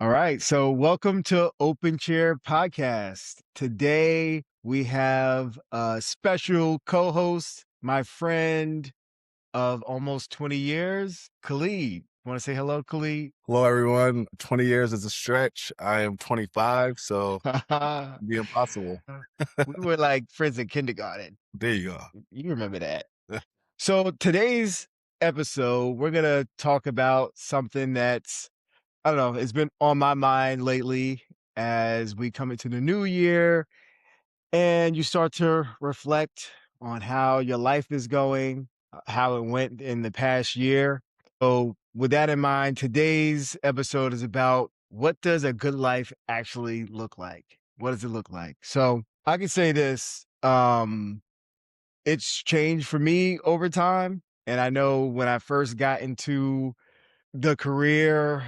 All right. So, welcome to Open Chair Podcast. Today, we have a special co host, my friend of almost 20 years, Khalid. Want to say hello, Khalid? Hello, everyone. 20 years is a stretch. I am 25, so it'd be impossible. We were like friends in kindergarten. There you go. You remember that. So, today's episode, we're going to talk about something that's I don't know, it's been on my mind lately as we come into the new year and you start to reflect on how your life is going, how it went in the past year. So, with that in mind, today's episode is about what does a good life actually look like? What does it look like? So, I can say this, it's changed for me over time. And I know when I first got into the career,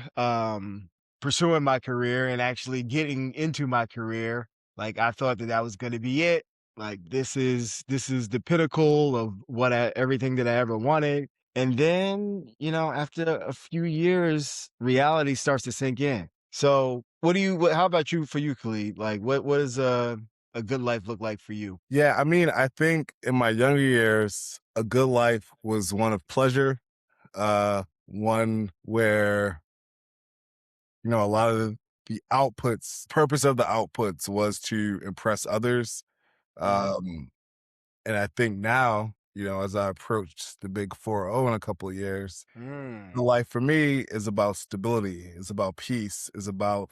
pursuing my career and actually getting into my career, like, I thought that that was gonna be it. Like, this is the pinnacle of what everything that I ever wanted. And then, after a few years, reality starts to sink in. So, how about you for you, Khalid? Like, what does a good life look like for you? Yeah, I think in my younger years, a good life was one of pleasure, one where, a lot of the purpose of the outputs was to impress others. Mhm. Um, and I think now, as I approach the big 4-0 in a couple of years, Mm. the life for me is about stability, is about peace, is about,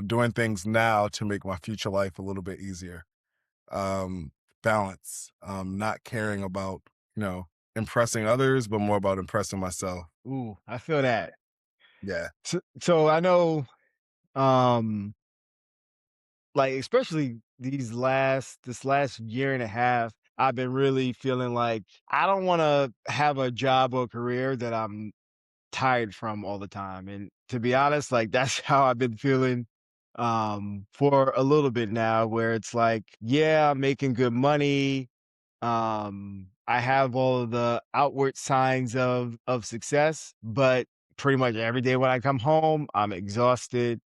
doing things now to make my future life a little bit easier. Um, Balance, not caring about, impressing others, but more about impressing myself. Ooh, I feel that. Yeah. So I know, um like, especially this last year and a half, I've been really feeling like I don't wanna have a job or career that I'm tired from all the time, and to be honest, like, that's how I've been feeling, for a little bit now, where it's like, yeah, I'm making good money, I have all of the outward signs of success, but pretty much every day when I come home, I'm exhausted.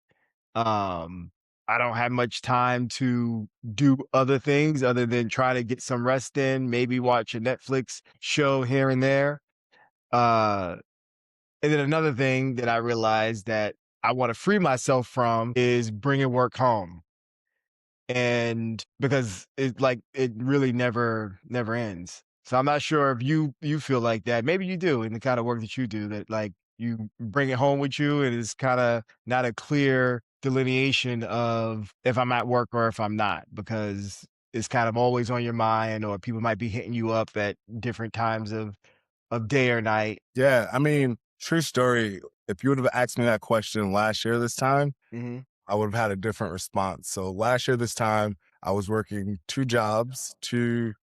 um, I don't have much time to do other things other than try to get some rest in, maybe watch a Netflix show here and there. Uh, and then another thing that I realized that I want to free myself from is bringing work home. And because it really never ends. So I'm not sure if you feel like that. Maybe you do in the kind of work that you do, that like you bring it home with you and it's kind of not a clear delineation of if I'm at work or if I'm not, because it's kind of always on your mind, or people might be hitting you up at different times of day or night. Yeah. I mean, true story. If you would have asked me that question last year this time, Hmm. I would have had a different response. So last year this time, I was working two jobs, two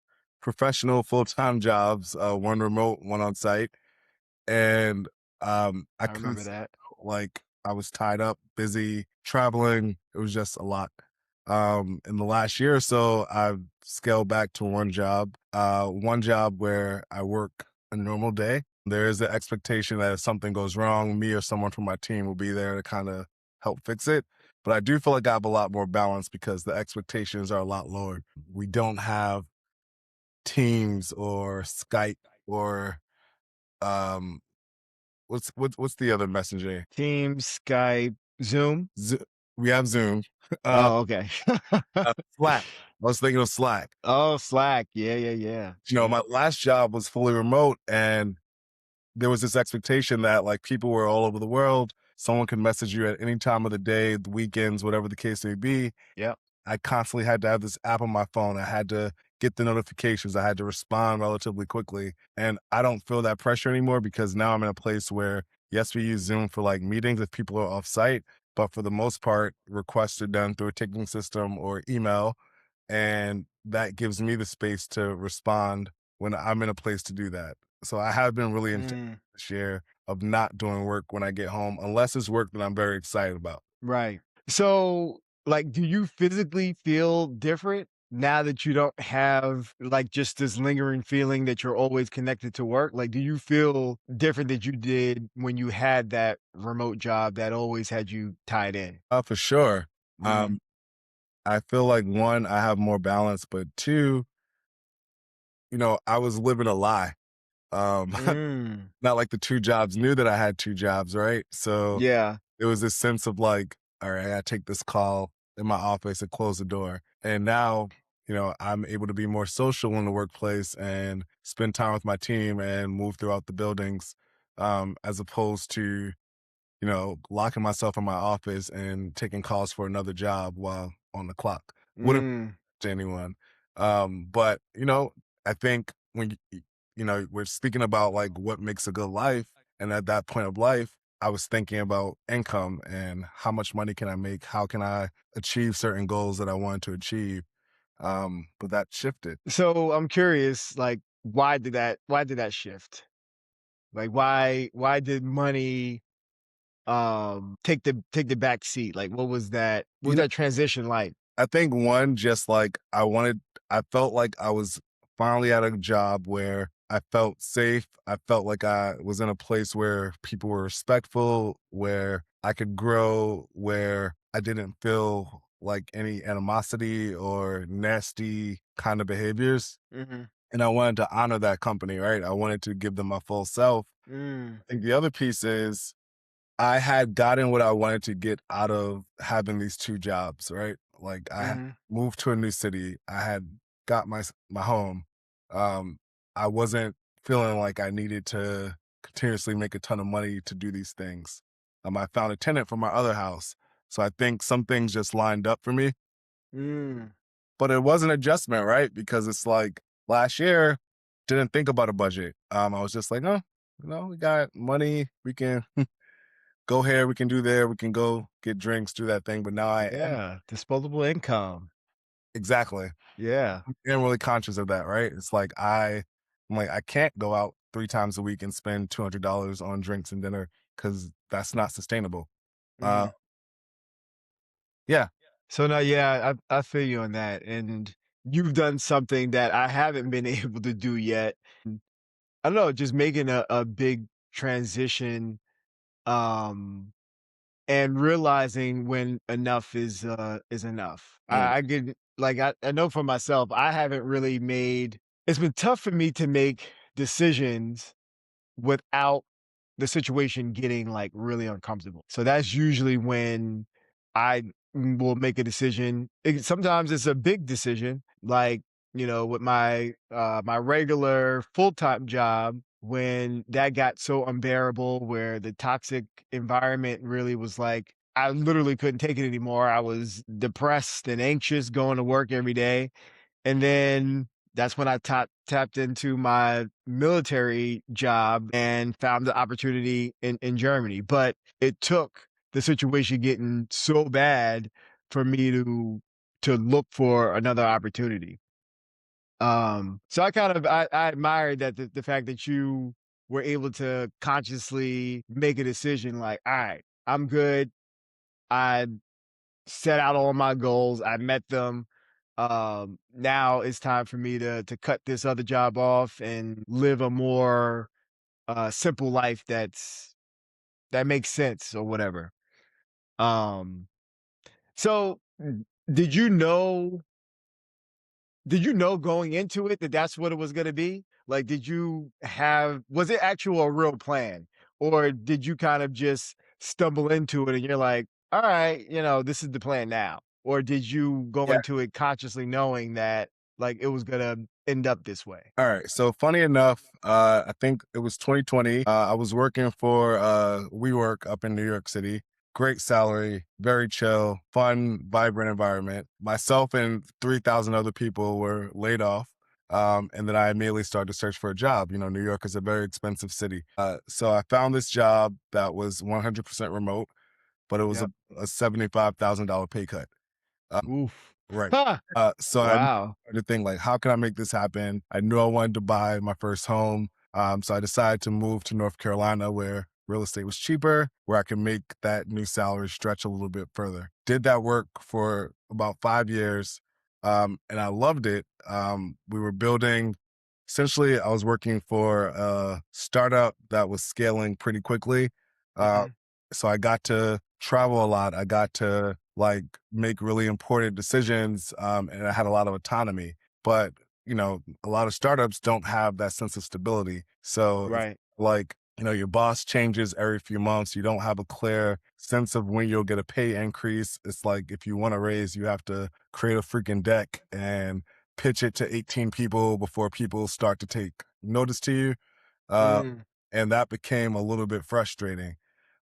professional full-time jobs, one remote, one on site. And I I remember couldn't, that. like, I was tied up, busy, traveling. It was just a lot. In the last year or so, I've scaled back to one job where I work a normal day. There is the expectation that if something goes wrong, me or someone from my team will be there to kind of help fix it. But I do feel like I have a lot more balance because the expectations are a lot lower. We don't have Teams or Skype or um, what's the other messenger? Teams, Skype, Zoom. Zo We have Zoom. Uh, Oh, okay. Slack. I was thinking of Slack. Oh, Slack. Yeah, yeah, yeah. My Yep. last job was fully remote, and there was this expectation that, like, people were all over the world. Someone could message you at any time of the day, the weekends, whatever the case may be. Yep. I constantly had to have this app on my phone. I had to get the notifications. I had to respond relatively quickly. And I don't feel that pressure anymore because now I'm in a place where, yes, we use Zoom for like meetings if people are off site, but for the most part, requests are done through a ticketing system or email. And that gives me the space to respond when I'm in a place to do that. So I have been really intentional Mm, this year of not doing work when I get home, unless it's work that I'm very excited about. right. So, like, do you physically feel different? now that you don't have, like, just this lingering feeling that you're always connected to work, like, do you feel different that you did when you had that remote job that always had you tied in? For sure. Mhm. I feel like one, I have more balance, but two, I was living a lie. Um, Mm. not like the two jobs knew that I had two jobs, right? So Yeah. it was this sense of like, all right, I gotta take this call in my office and close the door. And now, I'm able to be more social in the workplace and spend time with my team and move throughout the buildings, as opposed to, locking myself in my office and taking calls for another job while on the clock. Wouldn't Mm. to anyone. But I think when we're speaking about like what makes a good life, and at that point of life, I was thinking about income and how much money can I make? How can I achieve certain goals that I wanted to achieve? But that shifted. So, I'm curious, like, why did that shift? Like, why did money, take the back seat? Like, what was You know, that transition like? I think one, just like I felt like I was finally at a job where I felt safe. I felt like I was in a place where people were respectful, where I could grow, where I didn't feel like any animosity or nasty kind of behaviors. Mhm. And I wanted to honor that company, right? I wanted to give them my full self. Mm. I think the other piece is I had gotten what I wanted to get out of having these two jobs, right? Like I had Mhm. moved to a new city. I had got my home. Um, I wasn't feeling like I needed to continuously make a ton of money to do these things. I found a tenant for my other house. So I think some things just lined up for me, Mm. but it was an adjustment, right? Because it's like last year, didn't think about a budget. I was just like, oh, we got money. We can go here, we can do there, we can go get drinks, do that thing. But now I am Yeah, disposable income. exactly. Yeah. I'm really conscious of that, right? It's like I'm like, I can't go out 3 times a week and spend $200 on drinks and dinner because that's not sustainable. Uh, Mhm. yeah, So, no, yeah, I feel you on that, and you've done something that I haven't been able to do yet. I don't know, just making a big transition, um, and realizing when enough is enough. mm, I get like I know for myself, I haven't really made it's been tough for me to make decisions without the situation getting, like, really uncomfortable. So that's usually when I will make a decision. Sometimes it's a big decision, like, with my regular full-time job, when that got so unbearable where the toxic environment really was like, I literally couldn't take it anymore. I was depressed and anxious going to work every day. And then that's when I tapped into my military job and found the opportunity in Germany. But it took the situation getting so bad for me to look for another opportunity. So I admired that the fact that you were able to consciously make a decision like, all right, I'm good. I set out all my goals. I met them. Now it's time for me to cut this other job off and live a more simple life that makes sense or whatever. Um, so did you know? Did you know going into it that that's what it was going to be? Like, was it actual a real plan, or did you kind of just stumble into it and you're like, all right, this is the plan now? Or did you go yeah. into it consciously knowing that like it was going to end up this way? All right. So funny enough, I think it was 2020. I was working for WeWork up in New York City. Great salary, very chill, fun, vibrant environment. Myself and 3,000 other people were laid off. And then I immediately started to search for a job. New York is a very expensive city. So I found this job that was 100% remote, but it was Yep. a $75,000 pay cut. Oof. Right. Ha! So I Wow. started to think like, how can I make this happen? I knew I wanted to buy my first home. So I decided to move to North Carolina where real estate was cheaper, where I could make that new salary stretch a little bit further. Did that work for about 5 years. and I loved it. We were building essentially, I was working for a startup that was scaling pretty quickly. Uh, Mhm. so I got to travel a lot. I got to like make really important decisions, and I had a lot of autonomy. But a lot of startups don't have that sense of stability. So it's Right. like your boss changes every few months. You don't have a clear sense of when you'll get a pay increase. It's like if you want a raise, you have to create a freaking deck and pitch it to 18 people before people start to take notice to you. Uh, Mm. and that became a little bit frustrating.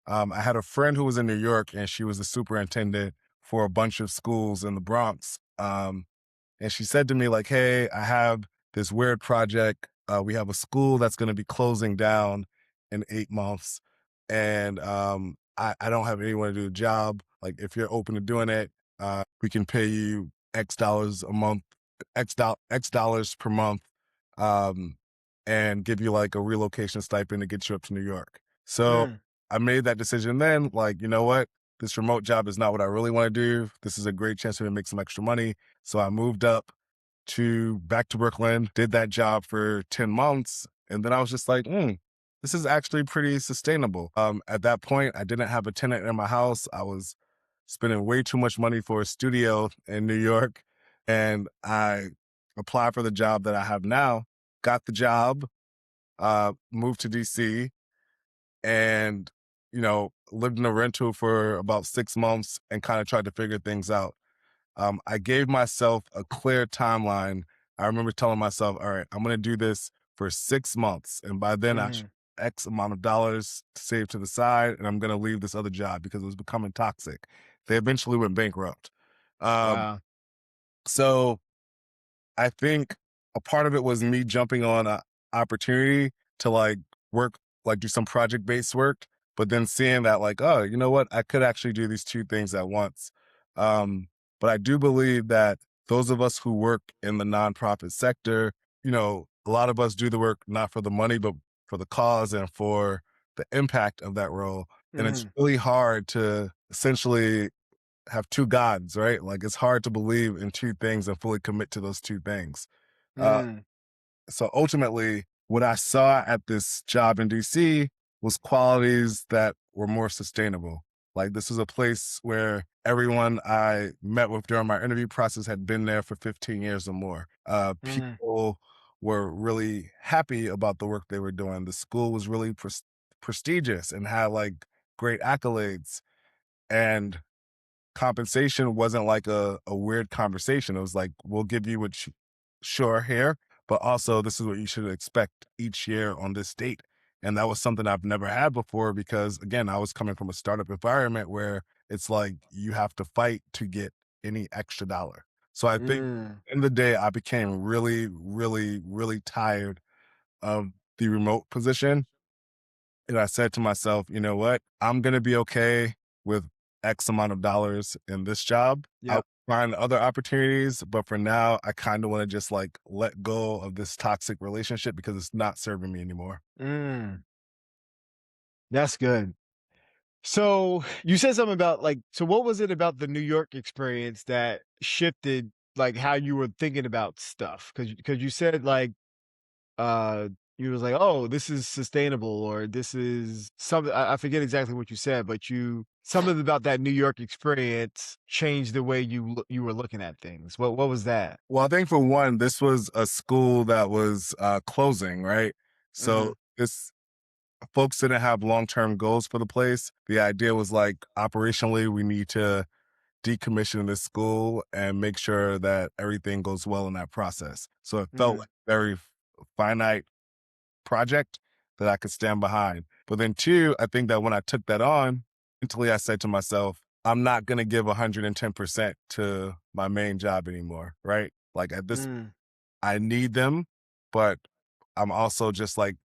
I had a friend who was in New York and she was the superintendent for a bunch of schools in the Bronx. And she said to me, like, hey, I have this weird project. We have a school that's going to be closing down in 8 months. And I don't have anyone to do the job. Like, if you're open to doing it, we can pay you X dollars a month, X dollars per month, um, and give you like a relocation stipend to get you up to New York. So Mm. I made that decision then, like, you know what? This remote job is not what I really want to do. This is a great chance for me to make some extra money. So I moved up to back to Brooklyn, did that job for 10 months. And then I was just like, this is actually pretty sustainable. At that point, I didn't have a tenant in my house. I was spending way too much money for a studio in New York. And I applied for the job that I have now, got the job, moved to DC, and, lived in a rental for about 6 months and kind of tried to figure things out. I gave myself a clear timeline. I remember telling myself, all right, I'm going to do this for 6 months. And by then, I should Mhm. have X amount of dollars to save to the side. And I'm going to leave this other job because it was becoming toxic. They eventually went bankrupt. Um, Wow. so I think a part of it was me jumping on a opportunity to like work, like do some project based work, but then seeing that like, oh, you know what, I could actually do these two things at once. But I do believe that those of us who work in the nonprofit sector, a lot of us do the work not for the money, but for the cause and for the impact of that role. And it's Mhm. really hard to essentially have two gods, right? Like it's hard to believe in two things and fully commit to those two things. Uh, Mm. so ultimately, what I saw at this job in DC was qualities that were more sustainable. Like this is a place where everyone I met with during my interview process had been there for 15 years or more. Mm. People were really happy about the work they were doing. The school was really prestigious and had like great accolades. And compensation wasn't like a weird conversation. It was like, we'll give you what sure here, but also this is what you should expect each year on this date. And that was something I've never had before because again, I was coming from a startup environment where it's like you have to fight to get any extra dollar. So I think Mm. in the day I became really, really, really tired of the remote position, and I said to myself, you know what? I'm going to be okay with X amount of dollars in this job. I'll Yep. find other opportunities. But for now, I kind of want to just like let go of this toxic relationship because it's not serving me anymore. Mm. That's good. So you said something about like, so what was it about the New York experience that shifted like how you were thinking about stuff? Because you said like uh you was like, oh, this is sustainable, or this is something. I forget exactly what you said, but you something about that New York experience changed the way you were looking at things. What was that? Well, I think for one, this was a school that was closing, right? Hmm. So this folks didn't have long term goals for the place. The idea was like operationally, we need to decommission this school and make sure that everything goes well in that process. So it felt Hmm. like a very finite project that I could stand behind. But then two, I think that when I took that on, mentally I said to myself, I'm not going to give 110% to my main job anymore, right? Like at this, Mm. I need them, but I'm also just like,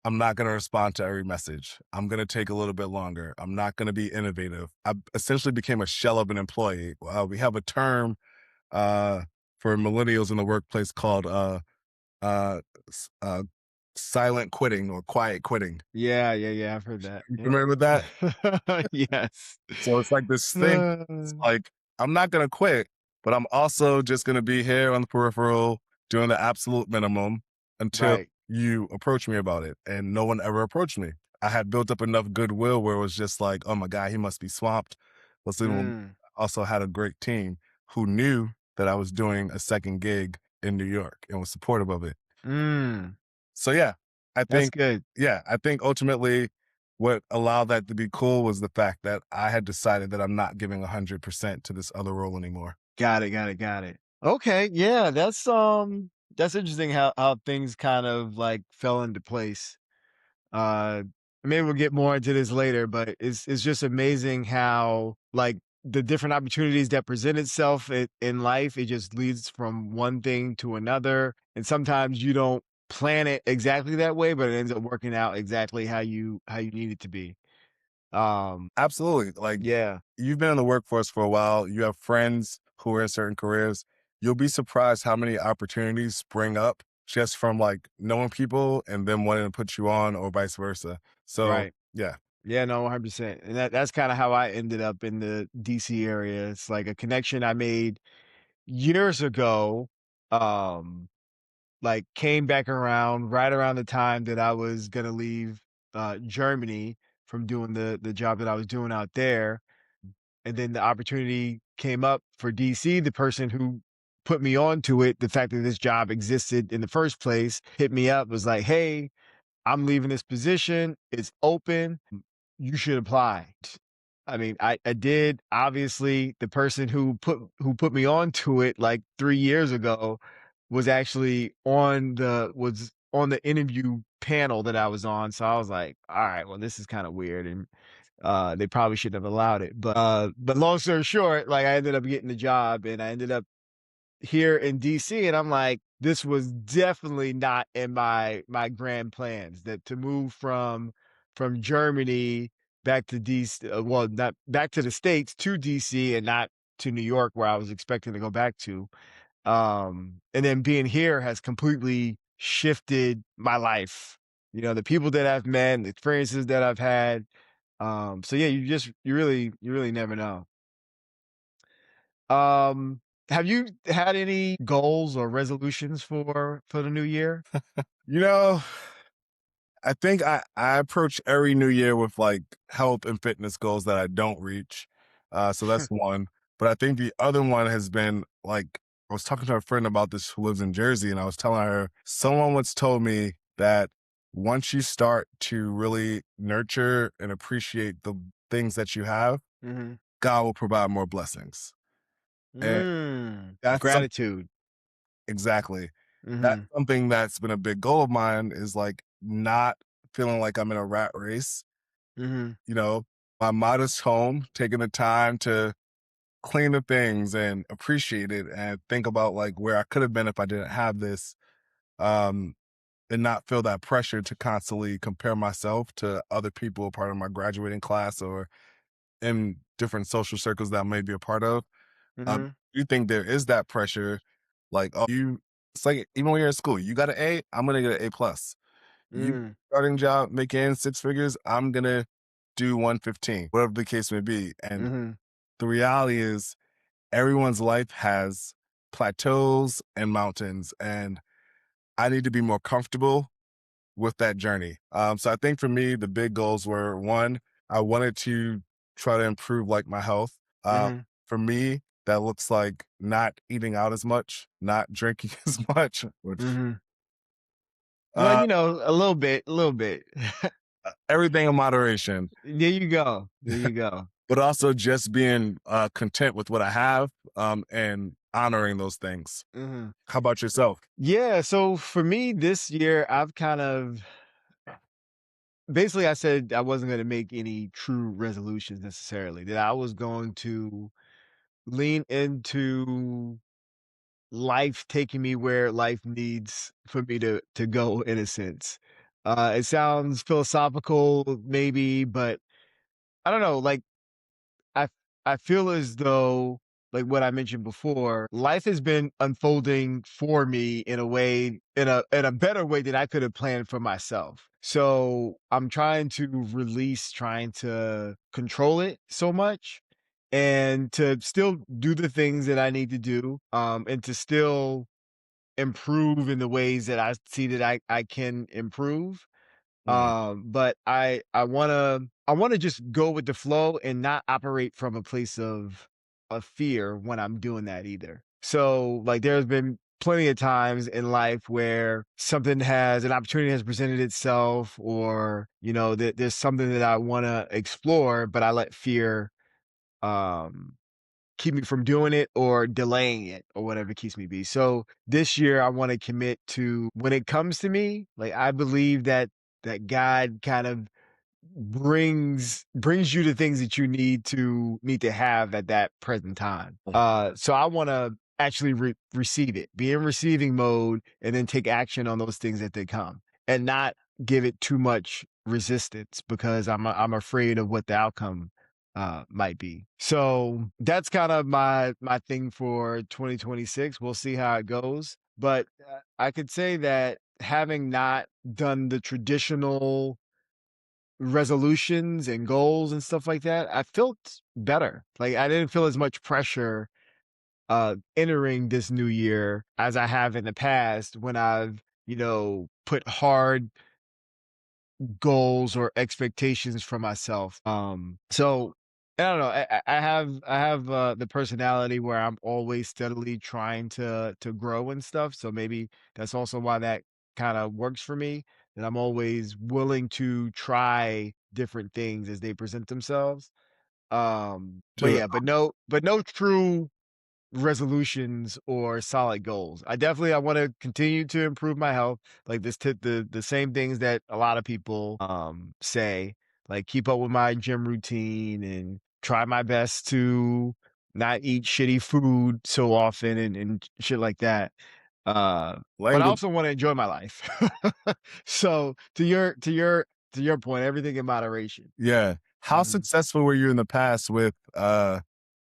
I'm not going to respond to every message. I'm going to take a little bit longer. I'm not going to be innovative. I essentially became a shell of an employee. We have a term uh, for millennials in the workplace called uh, s- uh, silent quitting or quiet quitting. Yeah, yeah, yeah. I've heard that. You Yep. familiar with that? Yes. So it's like this thing. It's Uh, like I'm not going to quit, but I'm also just going to be here on the peripheral doing the absolute minimum until Right. you approach me about it. And no one ever approached me. I had built up enough goodwill where it was just like, oh my God, he must be swamped. Let's leave him alone. Mm, Also had a great team who knew that I was doing a second gig in New York and was supportive of it. mm, So yeah, I that's think good. I think ultimately what allowed that to be cool was the fact that I had decided that I'm not giving 100% to this other role anymore. Got it, got it, got it. Okay, yeah, that's interesting how things kind of like fell into place. Uh Maybe we'll get more into this later, but it's just amazing how like the different opportunities that present itself in life, it just leads from one thing to another. And sometimes you don't plan it exactly that way, but it ends up working out exactly how you need it to be. Um, Absolutely. Like yeah, you've been in the workforce for a while, you have friends who are in certain careers. You'll be surprised how many opportunities spring up just from like knowing people and them wanting to put you on or vice versa. So, right. yeah. Yeah, no, 100%. And that's kind of how I ended up in the DC area. It's like a connection I made years ago. Um, like came back around right around the time that I was gonna leave Germany from doing the job that I was doing out there. And then the opportunity came up for DC. The person who put me onto it, the fact that this job existed in the first place, hit me up, was like, "Hey, I'm leaving this position. It's open. You should apply." I mean, I did. Obviously, the person who put me onto it like 3 years ago was on the interview panel that I was on. So I was like, all right, well, this is kind of weird. And they probably shouldn't have allowed it. But long story short, like I ended up getting the job and I ended up here in DC, and I'm like, this was definitely not in my grand plans that to move from Germany back to DC, well, not back to the States to DC and not to New York where I was expecting to go back to. And then being here has completely shifted my life. You know, the people that I've met, the experiences that I've had. So yeah, you really never know. Um, have you had any goals or resolutions for the new year? You know, I think I approach every new year with like health and fitness goals that I don't reach. So that's one. But I think the other one has been like I was talking to a friend about this who lives in Jersey, and I was telling her someone once told me that once you start to really nurture and appreciate the things that you have, Mhm. God will provide more blessings. And that's some Gratitude. exactly. That's Mhm. something that's been a big goal of mine is like not feeling like I'm in a rat race. Mhm. You know, my modest home, taking the time to clean the things and appreciate it and think about like where I could have been if I didn't have this. Um, and not feel that pressure to constantly compare myself to other people part of my graduating class or in different social circles that I may be a part of. Mhm. You think there is that pressure, like, oh, you it's like even when you're in school, you got an A, I'm gonna get an A plus. You Mm. starting job making six figures, I'm gonna do 115, whatever the case may be. And Mhm. the reality is everyone's life has plateaus and mountains, and I need to be more comfortable with that journey. So I think for me, the big goals were one, I wanted to try to improve like my health. Mhm. For me, that looks like not eating out as much, not drinking as much, which Mhm. Well, uh, you know, a little bit, a little bit. everything in moderation, There you go. There you go. but also just being content with what I have and honoring those things. Mhm. How about yourself? Yeah, so for me this year, I've kind of basically I said I wasn't going to make any true resolutions necessarily. That I was going to lean into life taking me where life needs for me to go in a sense. It sounds philosophical maybe, but I don't know, like I I feel as though like what I mentioned before, life has been unfolding for me in a way in a better way than I could have planned for myself. So I'm trying to release trying to control it so much and to still do the things that I need to do, and to still improve in the ways that I see that I can improve. Mm. But I wanna just go with the flow and not operate from a place of fear when I'm doing that either. So, like, there's been plenty of times in life where an opportunity has presented itself, or, there's something that I wanna explore, but I let fear, um keep me from doing it or delaying it or whatever keeps me be. So this year I want to commit to, when it comes to me, like, I believe that God kind of brings you the things that you need to have at that present time. So I want to actually receive it, be in receiving mode, and then take action on those things that they come, and not give it too much resistance, because I'm afraid of what the outcome might be. So that's kind of my thing for 2026. We'll see how it goes, but I could say that having not done the traditional resolutions and goals and stuff like that, I felt better. Like, I didn't feel as much pressure entering this new year as I have in the past, when I've, put hard goals or expectations for myself. So I don't know. I have the personality where I'm always steadily trying to grow and stuff. So maybe that's also why that kind of works for me. That I'm always willing to try different things as they present themselves. But To yeah, but no true resolutions or solid goals. I want to continue to improve my health, like the same things that a lot of people say, like keep up with my gym routine and try my best to not eat shitty food so often, and shit like that. But I language, also want to enjoy my life. So to your point, everything in moderation. yeah. How Mhm. successful were you in the past with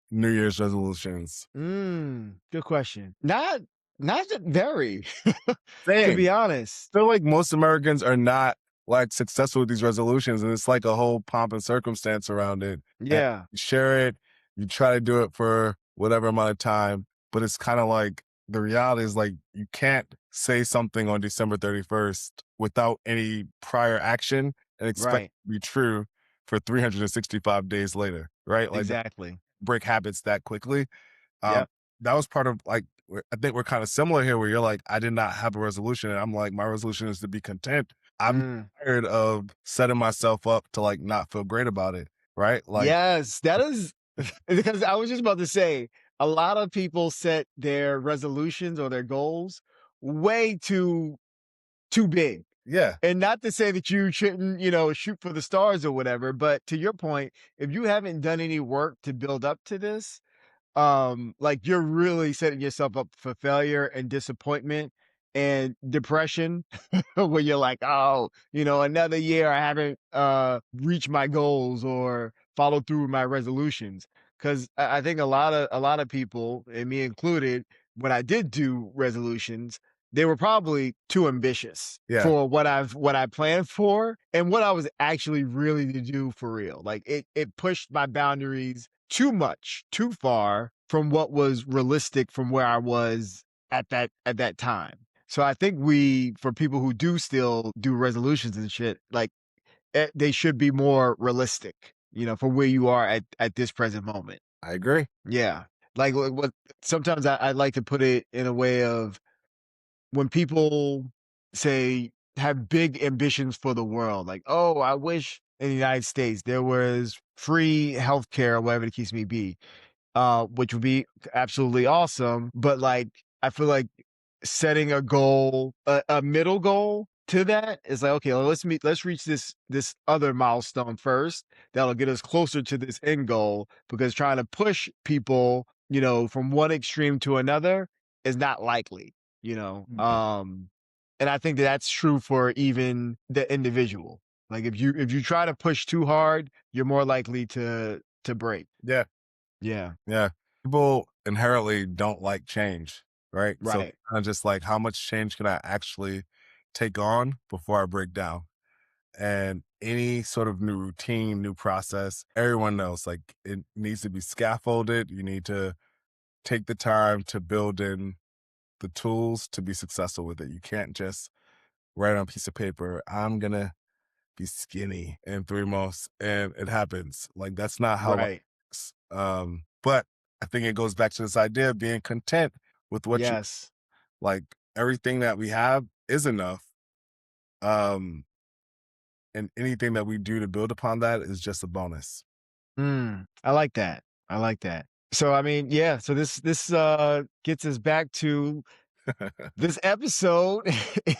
New Year's resolutions? Good question. Not very, to Same. be honest. Feel like most Americans are not like successful with these resolutions, and it's like a whole pomp and circumstance around it. And Yeah, you share it, you try to do it for whatever amount of time, but it's kind of like the reality is like you can't say something on December 31st without any prior action and expect right. it to be true for 365 days later, right? Like Exactly. break habits that quickly. Um, Yep. that was part of like I think we're kind of similar here where you're like, I did not have a resolution. And I'm like, my resolution is to be content. I'm Mm. tired of setting myself up to like not feel great about it. Right. Like, Yes, that is because I was just about to say, a lot of people set their resolutions or their goals way too big. yeah, And not to say that you shouldn't, shoot for the stars or whatever, but to your point, if you haven't done any work to build up to this, like, you're really setting yourself up for failure and disappointment and depression, where you're like, oh, another year I haven't reached my goals or followed through with my resolutions. Because I think a lot of people, and me included, when I did do resolutions, they were probably too ambitious yeah, for what I planned for and what I was actually really to do for real. Like, it pushed my boundaries too much, too far from what was realistic from where I was at that time. So I think for people who do still do resolutions and shit, like, they should be more realistic, for where you are at this present moment. I agree. Yeah. Like, what sometimes I like to put it in a way of, when people say, have big ambitions for the world, like, oh, I wish in the United States there was free healthcare or whatever the case may be, which would be absolutely awesome. But, like, I feel like setting a goal, a middle goal to that is like, okay, well, let's reach this other milestone first. That'll get us closer to this end goal, because trying to push people, from one extreme to another is not likely, you know. Mm. Um, and I think that's true for even the individual. Like, if you try to push too hard, you're more likely to break. Yeah. Yeah. Yeah. People inherently don't like change. Right. So Right. kind of just like how much change can I actually take on before I break down? And any sort of new routine, new process, everyone knows like it needs to be scaffolded. You need to take the time to build in the tools to be successful with it. You can't just write on a piece of paper, I'm gonna be skinny in 3 months and it happens. Like that's not how life Right. works. But I think it goes back to this idea of being content with what you Yes. like. Everything that we have is enough. Um, and anything that we do to build upon that is just a bonus. I like that. I like that. So I mean, yeah, so this gets us back to this episode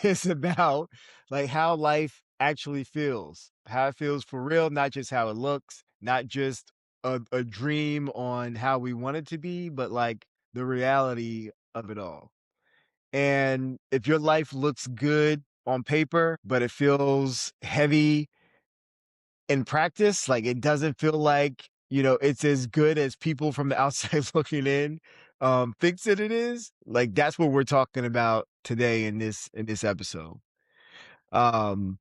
is about like how life actually feels, how it feels for real, not just how it looks, not just a dream on how we want it to be, but like the reality of it all. And if your life looks good on paper, but it feels heavy in practice, like it doesn't feel like, it's as good as people from the outside looking in thinks that it is, like that's what we're talking about today in this episode. Um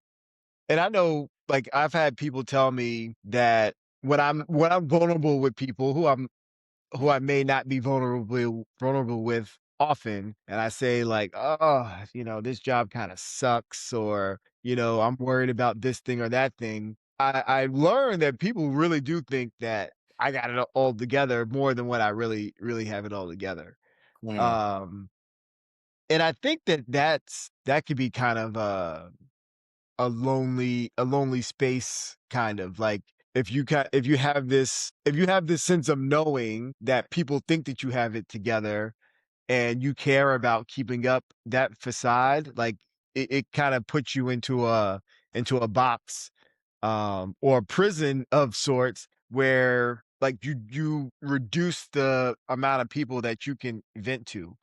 and I know like I've had people tell me that when I'm vulnerable with people who I may not be vulnerable with often, and I say like, "Oh, this job kind of sucks," or "I'm worried about this thing or that thing." I learned that people really do think that I got it all together more than what I really have it all together. Mm, Um, and I think that could be kind of a lonely space kind of like if you have this sense of knowing that people think that you have it together and you care about keeping up that facade, like it kind of puts you into a box or a prison of sorts where like you reduce the amount of people that you can vent to,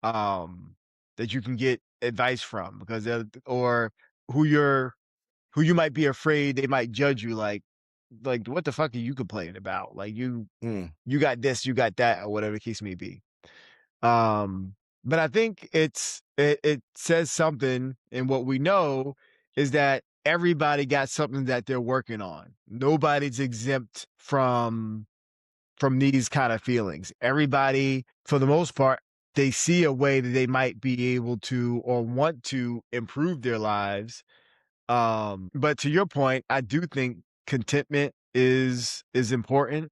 um that you can get advice from because or who you're who you might be afraid they might judge you like what the fuck are you complaining about? Like mm. you got this, you got that, or whatever the case may be. Um, but I think it says something, and what we know is that everybody got something that they're working on. Nobody's exempt from these kind of feelings. Everybody, for the most part, they see a way that they might be able to or want to improve their lives. But to your point, I do think contentment is important.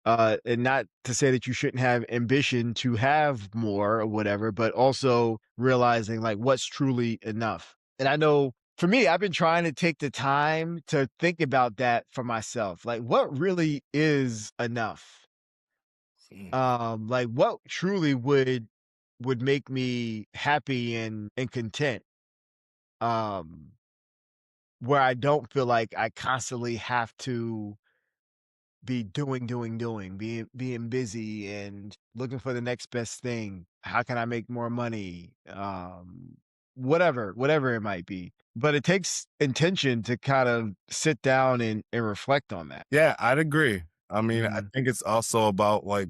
And not to say that you shouldn't have ambition to have more or whatever, but also realizing like what's truly enough. And I know for me, I've been trying to take the time to think about that for myself. Like what really is enough? Mm. Like what truly would make me happy and content? Um, where I don't feel like I constantly have to be doing, being busy and looking for the next best thing. How can I make more money? Whatever it might be. But it takes intention to kind of sit down and reflect on that. Yeah, I'd agree. I mean, I Mhm, think it's also about like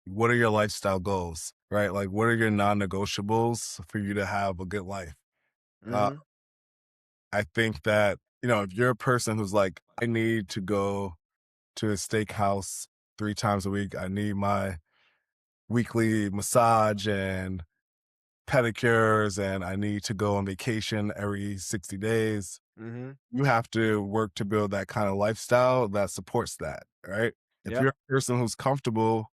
what are your lifestyle goals, right? Like what are your non-negotiables for you to have a good life? Uh, mhm, I think that, if you're a person who's like, I need to go to a steakhouse 3 times a week, I need my weekly massage and pedicures, and I need to go on vacation every 60 days. mhm. You have to work to build that kind of lifestyle that supports that, right? If Yep. you're a person who's comfortable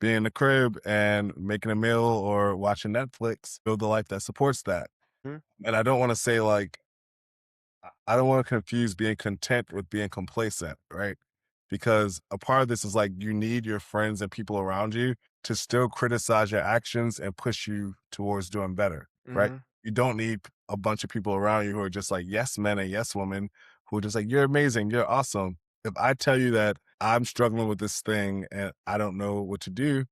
being in the crib and making a meal or watching Netflix, build a life that supports that. Mhm, And I don't want to say like, I don't want to confuse being content with being complacent, right? Because a part of this is like you need your friends and people around you to still criticize your actions and push you towards doing better, right? mhm. You don't need a bunch of people around you who are just like yes men and yes women who are just like, you're amazing, you're awesome. If I tell you that I'm struggling with this thing and I don't know what to do,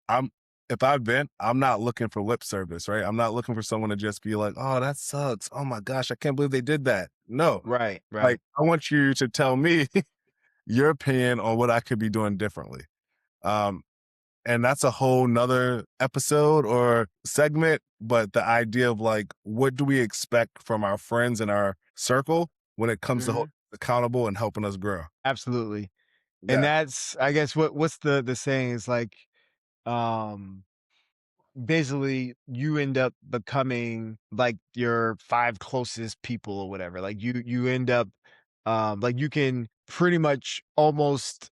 I'm if I vent, I'm not looking for lip service, right? I'm not looking for someone to just be like, "Oh, that sucks. Oh my gosh, I can't believe they did that." No. Right, Like, right. I want you to tell me your opinion on what I could be doing differently. Um, and that's a whole nother episode or segment, but the idea of like, what do we expect from our friends and our circle when it comes to Mhm. accountable and helping us grow. Absolutely. And Yeah. that's, I guess, what's the saying is like, um, basically you end up becoming like your 5 closest people or whatever. Like you end up, like you can pretty much almost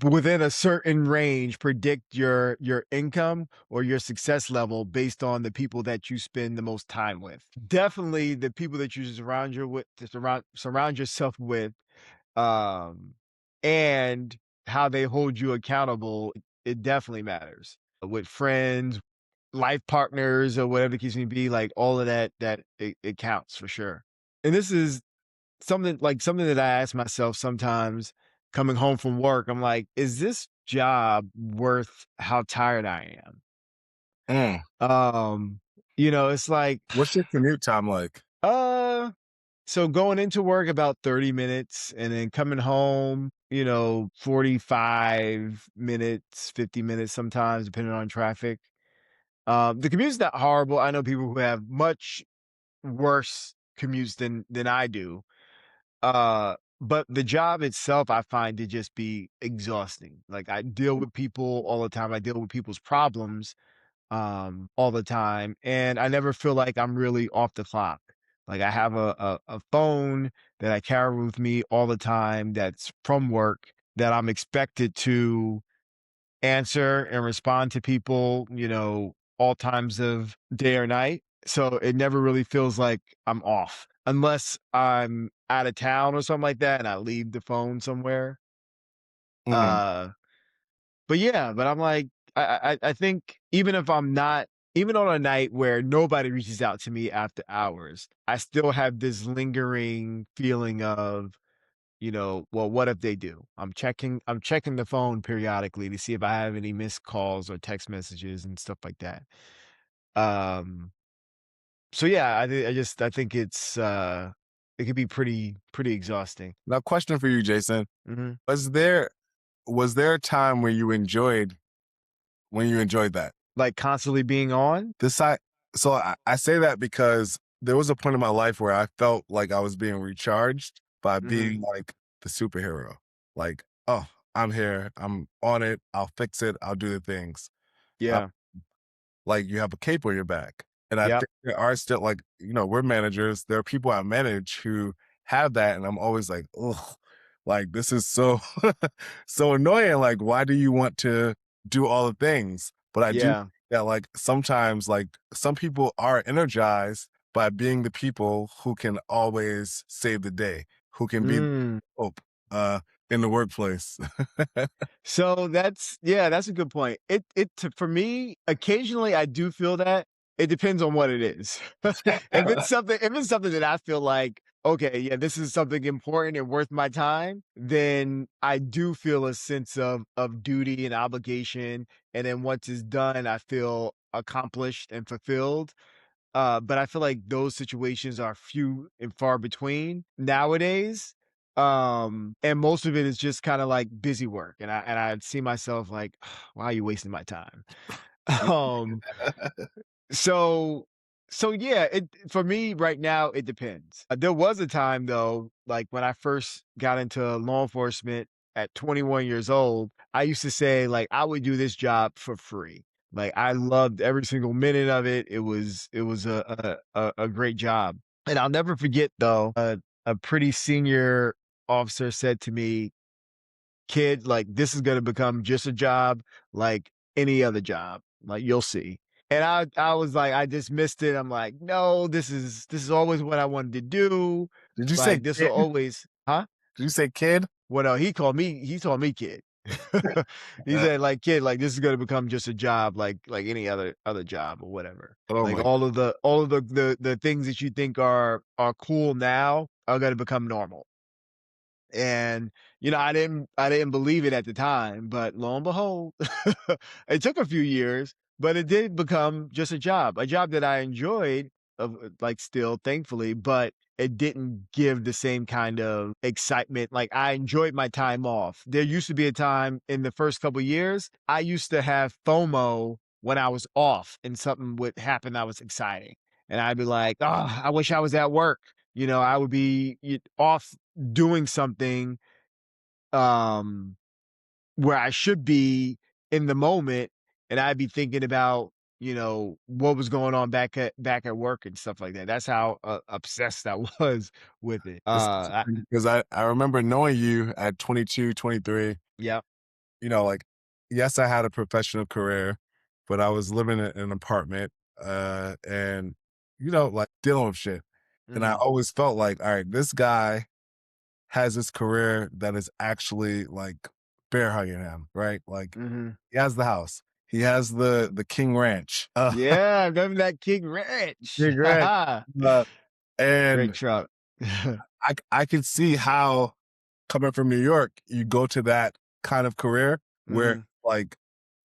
within a certain range predict your income or your success level based on the people that you spend the most time with. Definitely the people that you surround yourself with, um, and how they hold you accountable, it definitely matters. With friends, life partners, or whatever the case may be, like all of that it counts for sure. And this is something that I ask myself sometimes coming home from work. I'm like, is this job worth how tired I am? Mm. It's like, What's your commute time like? uh, so going into work about 30 minutes and then coming home, 45 minutes, 50 minutes sometimes, depending on traffic. The commute's not horrible. I know people who have much worse commutes than I do. But the job itself, I find to just be exhausting. Like I deal with people all the time. I deal with people's problems all the time, and I never feel like I'm really off the clock. Like I have a phone that I carry with me all the time that's from work that I'm expected to answer and respond to people, all times of day or night. So it never really feels like I'm off unless I'm out of town or something like that and I leave the phone somewhere. Mm. Uh, but yeah, but I'm like, I think even if I'm not, even on a night where nobody reaches out to me after hours, I still have this lingering feeling of, well, what if they do? I'm checking the phone periodically to see if I have any missed calls or text messages and stuff like that. Um, so yeah, I think it could be pretty exhausting. Now, question for you, Jason. Mhm. Was there was there a time where you enjoyed that? Like constantly being on? This I say that because there was a point in my life where I felt like I was being recharged by Mhm. being like the superhero. Like, oh, I'm here, I'm on it, I'll fix it, I'll do the things. Uh, Yeah. like you have a cape on your back. And I Yep. think there are still like, we're managers. There are people I manage who have that. And I'm always like, oh, like this is so so annoying. Like, why do you want to do all the things? But I do think Yeah. that like sometimes like some people are energized by being the people who can always save the day, who can be Mm. hope in the workplace. So that's a good point. For me, occasionally I do feel that. It depends on what it is. If it's something that I feel like, okay, yeah, this is something important and worth my time, then I do feel a sense of duty and obligation. And then once it's done, I feel accomplished and fulfilled. But I feel like those situations are few and far between nowadays. And most of it is just kind of like busy work. And I see myself like, why are you wasting my time? Um, so so yeah, it for me right now, it depends. There was a time though, like when I first got into law enforcement at 21 years old, I used to say like I would do this job for free. Like I loved every single minute of it. It was a great job. And I'll never forget though, a pretty senior officer said to me, "Kid, like this is gonna become just a job like any other job. Like you'll see." And I was like, I dismissed it. I'm like, no, this is always what I wanted to do. Did you say Like this will kid? always, huh? Did you say kid? Well, no, he told me kid. He Uh, said, like, kid, like this is gonna become just a job like any other job or whatever. oh Like my all of the things that you think are cool now are gonna become normal. And, I didn't believe it at the time, but lo and behold, it took a few years, but it did become just a job that I enjoyed like still thankfully, but it didn't give the same kind of excitement. Like I enjoyed my time off. There used to be a time in the first couple years, I used to have FOMO when I was off and something would happen that was exciting. And I'd be like, "Oh, I wish I was at work." I would be off doing something um where I should be in the moment, and I'd be thinking about, what was going on back at work and stuff like that. That's how obsessed I was with it. It's interesting because I remember knowing you at 22, 23. Yeah. Like, yes, I had a professional career, but I was living in an apartment, and, like, dealing with shit. And I Mhm. always felt like, all right, this guy has this career that is actually, like, bear hugging him, right? Like, Mhm. he has the house. He has the King Ranch. Yeah, remember that King Ranch. King Ranch. Uh, Great and truck. I could see how coming from New York, you go to that kind of career where Mhm. like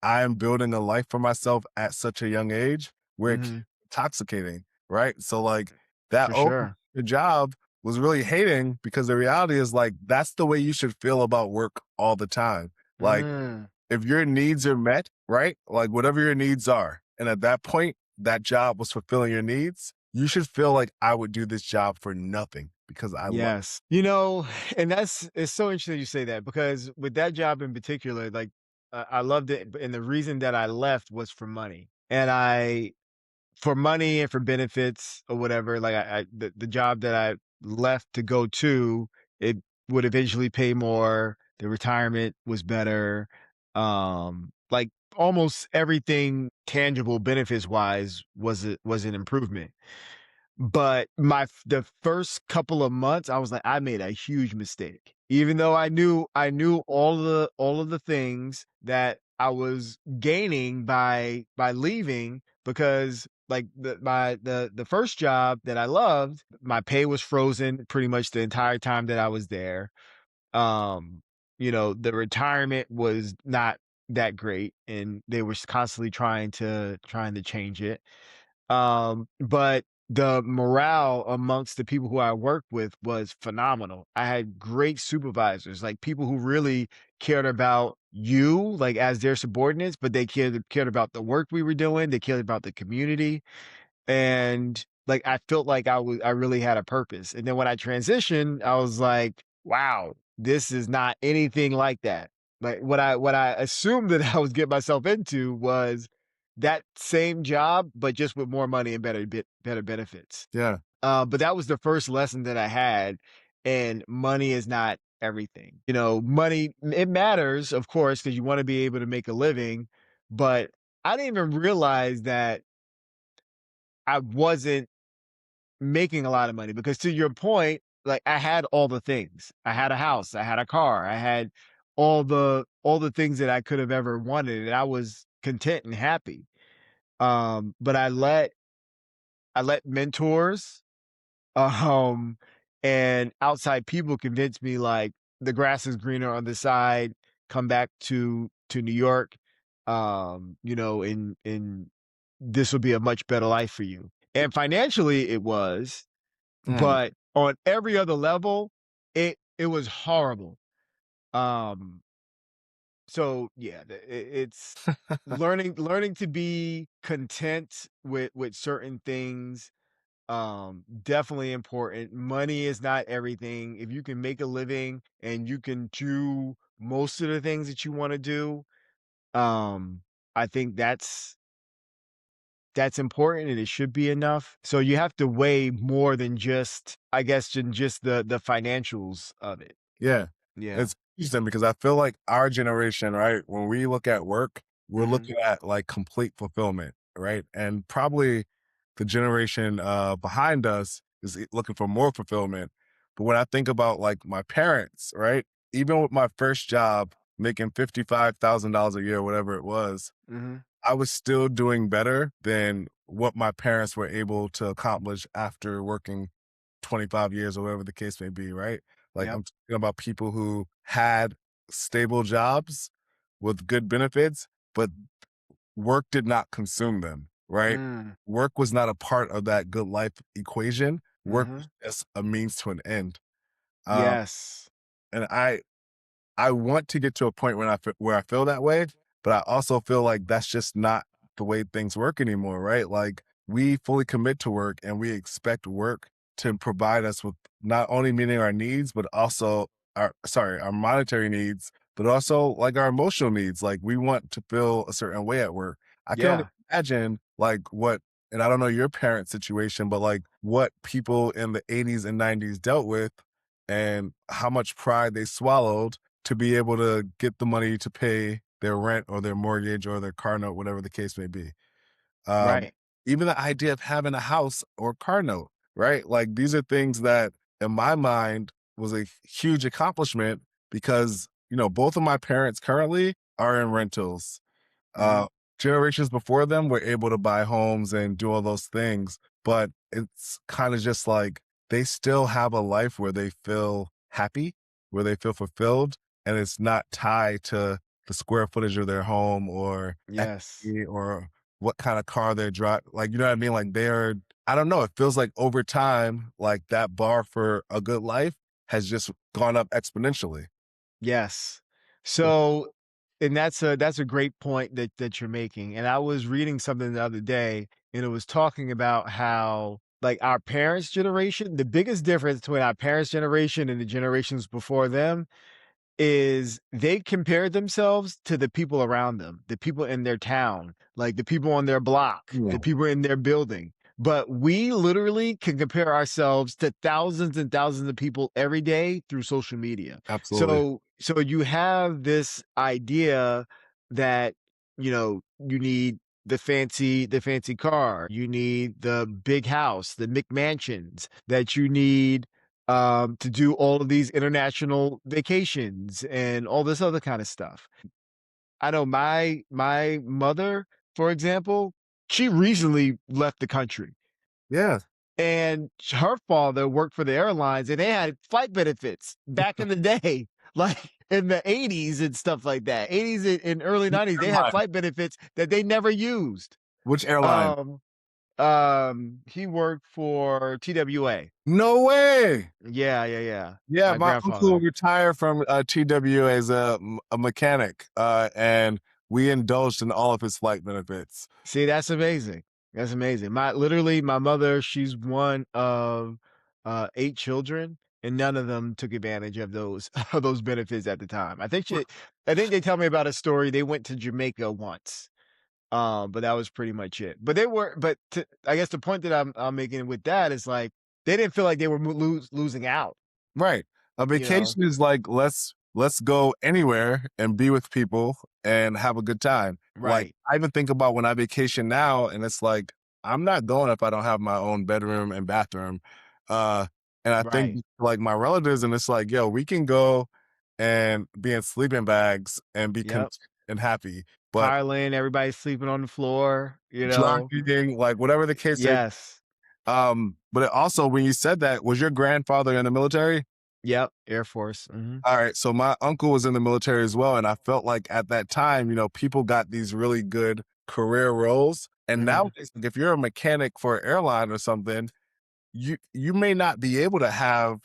I am building a life for myself at such a young age where it can Mhm. be intoxicating, right? So like that For old sure. job was really hating because the reality is like that's the way you should feel about work all the time. Like Mm. if your needs are met, right? Like whatever your needs are, and at that point that job was fulfilling your needs, you should feel like I would do this job for nothing because I love. Yes. And it's so interesting you say that because with that job in particular, like I loved it, and the reason that I left was for money. And for money and for benefits or whatever, like the job that I left to go to, it would eventually pay more. The retirement was better. Like almost everything tangible benefits wise was an improvement. But the first couple of months, I was like, I made a huge mistake. Even though I knew all of the things that I was gaining by leaving, because like the first job that I loved, my pay was frozen pretty much the entire time that I was there. Um, the retirement was not that great, and they were constantly trying to change it. But the morale amongst the people who I worked with was phenomenal. I had great supervisors, like people who really cared about you, like as their subordinates, but they cared about the work we were doing. They cared about the community, and like I felt like I really had a purpose. And then when I transitioned, I was like, wow, this is not anything like that. Like what I assumed that I was getting myself into was that same job, but just with more money and better benefits. Yeah. But that was the first lesson that I had, and money is not everything. Money, it matters, of course, because you want to be able to make a living, but I didn't even realize that I wasn't making a lot of money, because to your point, like I had all the things. I had a house, I had a car, I had all the things that I could have ever wanted, and I was content and happy. But I let mentors, um, and outside people convince me like the grass is greener on the side. Come back to New York, and this will be a much better life for you. And financially, it was, Mhm. but on every other level, it was horrible. Um, so yeah, it's learning to be content with certain things. Definitely important. Money is not everything. If you can make a living and you can do most of the things that you want to do, um, I think that's important, and it should be enough. So you have to weigh more than just, I guess, than just the financials of it. Yeah. Yeah. It's interesting because I feel like our generation, right, when we look at work, we're Mhm. looking at like complete fulfillment, right? And probably the generation behind us is looking for more fulfillment. But when I think about like my parents, right, even with my first job making $55,000 a year, whatever it was, Mhm. I was still doing better than what my parents were able to accomplish after working 25 years or whatever the case may be, right? Like Yep. I'm talking about people who had stable jobs with good benefits, but work did not consume them, right? Mm. Work was not a part of that good life equation. Work was Mhm. just a means to an end. Um, Yes. and I want to get to a point where I feel that way, but I also feel like that's just not the way things work anymore, right? Like we fully commit to work and we expect work to provide us with not only meeting our needs, but also our monetary needs, but also like our emotional needs. Like we want to feel a certain way at work. I can only Yeah. imagine like what, and I don't know your parents' situation, but like what people in the 80s and 90s dealt with and how much pride they swallowed to be able to get the money to pay their rent or their mortgage or their car note, whatever the case may be. Um, Right. Even the idea of having a house or car note, right? Like these are things that in my mind was a huge accomplishment because, both of my parents currently are in rentals. Mhm. uh, Generations before them were able to buy homes and do all those things, but it's kind of just like they still have a life where they feel happy, where they feel fulfilled, and it's not tied to the square footage of their home or Yes. equity or what kind of car they're driving. Like, you know what I mean? Like they're, I don't know. It feels like over time, like that bar for a good life has just gone up exponentially. Yes. So, and that's a great point that you're making. And I was reading something the other day, and it was talking about how like our parents' generation, the biggest difference between our parents' generation and the generations before them is they compared themselves to the people around them, the people in their town, like the people on their block, the Yeah, people in their building. But we literally can compare ourselves to thousands and thousands of people every day through social media. absolutely. So you have this idea that, you need the fancy car, you need the big house, the McMansions, that you need to do all of these international vacations and all this other kind of stuff. I know my mother, for example, she recently left the country, Yeah. and her father worked for the airlines, and they had flight benefits back in the day, like in the 80s and stuff like that. 80s and early 90s, they had Airline. flight benefits that they never used. Which airline? Um, he worked for TWA. No way. Yeah, yeah, yeah. Yeah, My my uncle grandfather. retired from, TWA as a mechanic, and we indulged in all of his flight benefits. See, that's amazing. That's amazing. My mother, she's one of 8 children, and none of them took advantage of those of those benefits at the time. I think they tell me about a story. They went to Jamaica once. But that was pretty much it. But they were but to, I guess the point that I'm making with that is like they didn't feel like they were losing out, Right. A you know? vacation is like, let's go anywhere and be with people and have a good time. Like, Right. I even think about when I vacation now, and it's like, I'm not going if I don't have my own bedroom and bathroom. Uh, and I think Right. like my relatives, and it's like, yo, we can go and be in sleeping bags and be Yep. content and happy. But Pile in, everybody's sleeping on the floor, you know? driving, like whatever the case may, Yes. but it also, when you said that, was your grandfather in the military? Yep, Air Force, mhm, All right, so my uncle was in the military as well, and I felt like at that time, people got these really good career roles, and mhm, nowadays, like, if you're a mechanic for an airline or something, you may not be able to have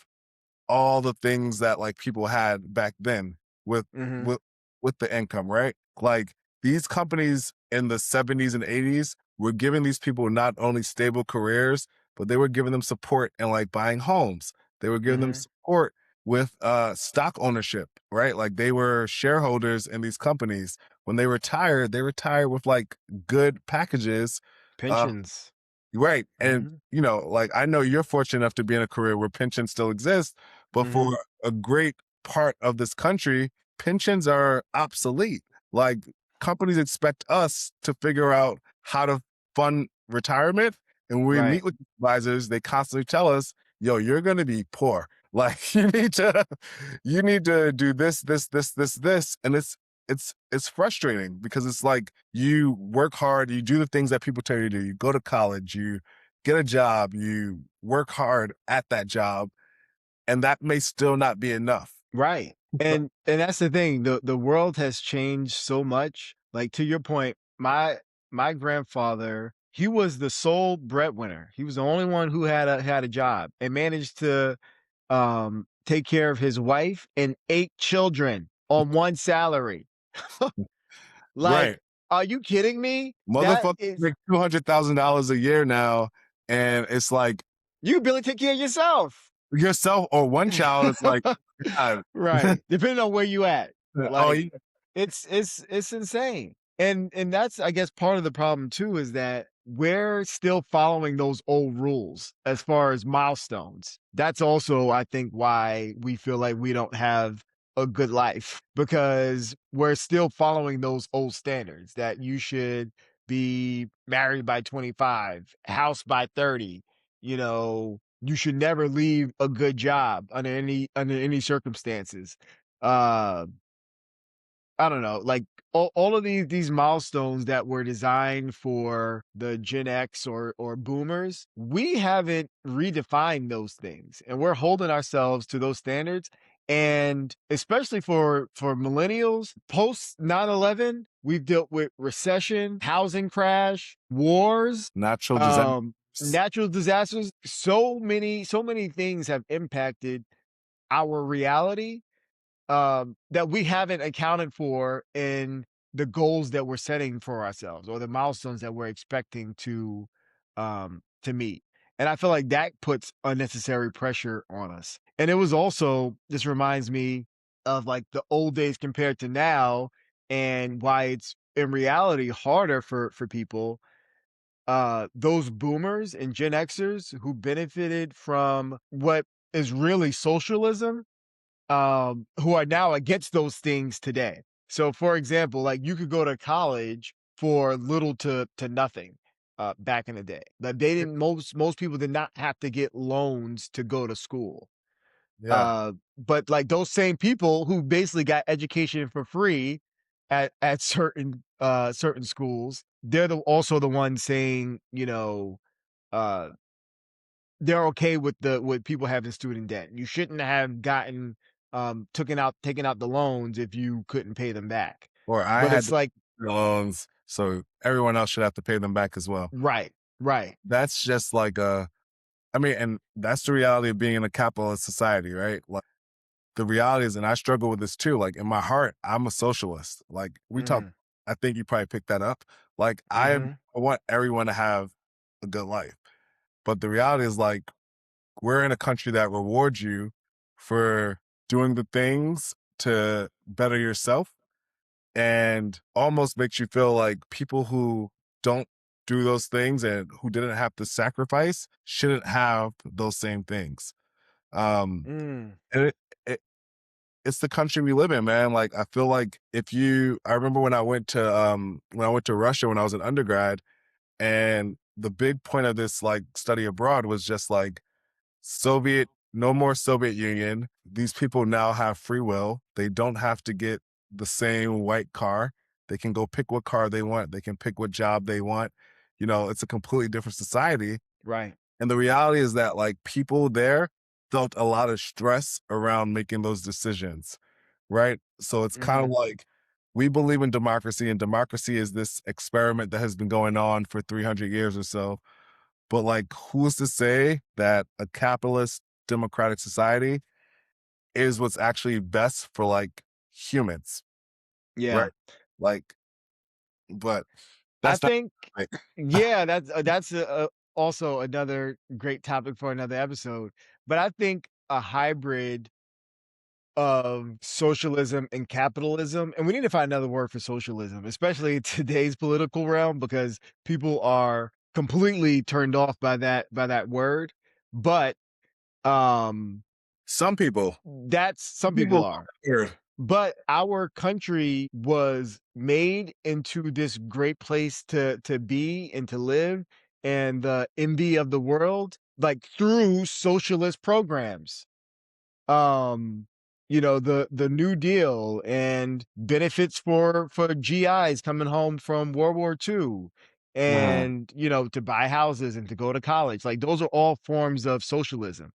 all the things that like people had back then with mhm, with with the income, right? Like these companies in the 70s and 80s were giving these people not only stable careers, but they were giving them support and like buying homes. They were giving them mhm, support with stock ownership, right? Like they were shareholders in these companies. When they retired with like good packages. Uh, pensions, Right. And, mhm, like I know you're fortunate enough to be in a career where pensions still exist, but for mhm, a great part of this country, pensions are obsolete. Like companies expect us to figure out how to fund retirement. And when we right, meet with advisors, they constantly tell us, yo, you're gonna be poor. Like you need to do this. And it's frustrating because it's like you work hard, you do the things that people tell you to do. You go to college, you get a job, you work hard at that job, and that may still not be enough. right, But and that's the thing, the world has changed so much, like, to your point, my grandfather, he was the sole breadwinner, he was the only one who had a job and managed to, take care of his wife and 8 children on 1 salary. right, Like, are you kidding me? That motherfuckers is make $200,000 a year now, and it's like You can barely take care of yourself. Yourself or one child is like, God. Right. Depending on where you at. Oh, Like it's insane. And that's I guess part of the problem too is that we're still following those old rules as far as milestones. That's also I think why we feel like we don't have a good life because we're still following those old standards that you should be married by 25, house by 30, you know, you should never leave a good job under any circumstances. Uh, I don't know, like all of these milestones that were designed for the Gen X or boomers, we haven't redefined those things, and we're holding ourselves to those standards. And especially for millennials, post 9/11, we've dealt with recession, housing crash, wars, natural um, disasters. natural disasters. So many things have impacted our reality that we haven't accounted for in the goals that we're setting for ourselves or the milestones that we're expecting to meet. And I feel like that puts unnecessary pressure on us. And it was also this reminds me of like the old days compared to now and why it's in reality harder for people those boomers and Gen Xers who benefited from what is really socialism who are now against those things today. So, for example, like you could go to college for little to nothing back in the day. Like they didn't most people did not have to get loans to go to school. Yeah. But like those same people who basically got education for free at certain schools, they're also the ones saying, you know, uh they're okay with people having student debt. You shouldn't have gotten taken out the loans if you couldn't pay them back. Or I But had it's like the loans, so everyone else should have to pay them back as well. right, right. That's just like a I mean, and that's the reality of being in a capitalist society, right? Like the reality is, and I struggle with this too. Like in my heart, I'm a socialist. Like we talk, Mhm, I think you probably picked that up. Like mhm, I want everyone to have a good life. But the reality is like we're in a country that rewards you for doing the things to better yourself and almost makes you feel like people who don't do those things and who didn't have to sacrifice shouldn't have those same things. Um, mm, and it, it's the country we live in, man. Like I feel like if you, I remember when I went to Russia when I was an undergrad, and the big point of this like study abroad was just like no more Soviet Union. These people now have free will. They don't have to get the same white car. They can go pick what car they want. They can pick what job they want. You know, it's a completely different society. right. And the reality is that like people there felt a lot of stress around making those decisions, right? So it's kind of Mhm, like we believe in democracy, and democracy is this experiment that has been going on for 300 years or so. But like, who's to say that a capitalist democratic society is what's actually best for like humans, yeah. right? Like, but I that's not think like, yeah, that's also another great topic for another episode. But I think a hybrid of socialism and capitalism, and we need to find another word for socialism, especially in today's political realm, because people are completely turned off by that word. But um, some that's some people people are. here. But our country was made into this great place to be and to live, and the envy of the world, like through socialist programs um you know the new deal and benefits for GIs coming home from World War II Mhm. and you know to buy houses and to go to college, like those are all forms of socialism.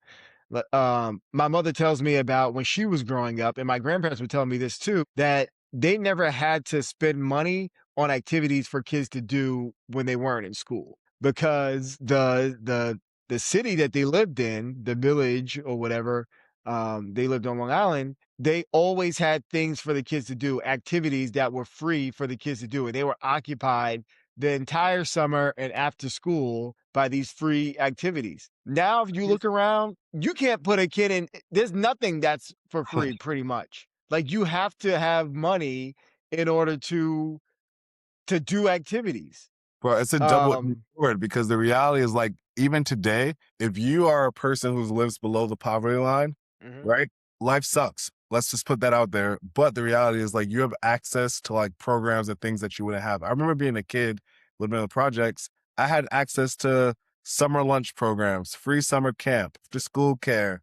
My mother tells me about when she was growing up, and my grandparents would tell me this too, that they never had to spend money on activities for kids to do when they weren't in school because the city that they lived in, the village or whatever, they lived on Long Island. They always had things for the kids to do, activities that were free for the kids to do, and they were occupied the entire summer and after school by these free activities. Now, if you look around, you can't put a kid in, there's nothing that's for free pretty much. Like you have to have money in order to do activities. Bro, it's a double-edged Um, sword because the reality is like even today, if you are a person who lives below the poverty line, mhm, right? Life sucks. Let's just put that out there. But the reality is like you have access to like programs and things that you wouldn't have. I remember being a kid living in the projects. I had access to summer lunch programs, free summer camp, after school care.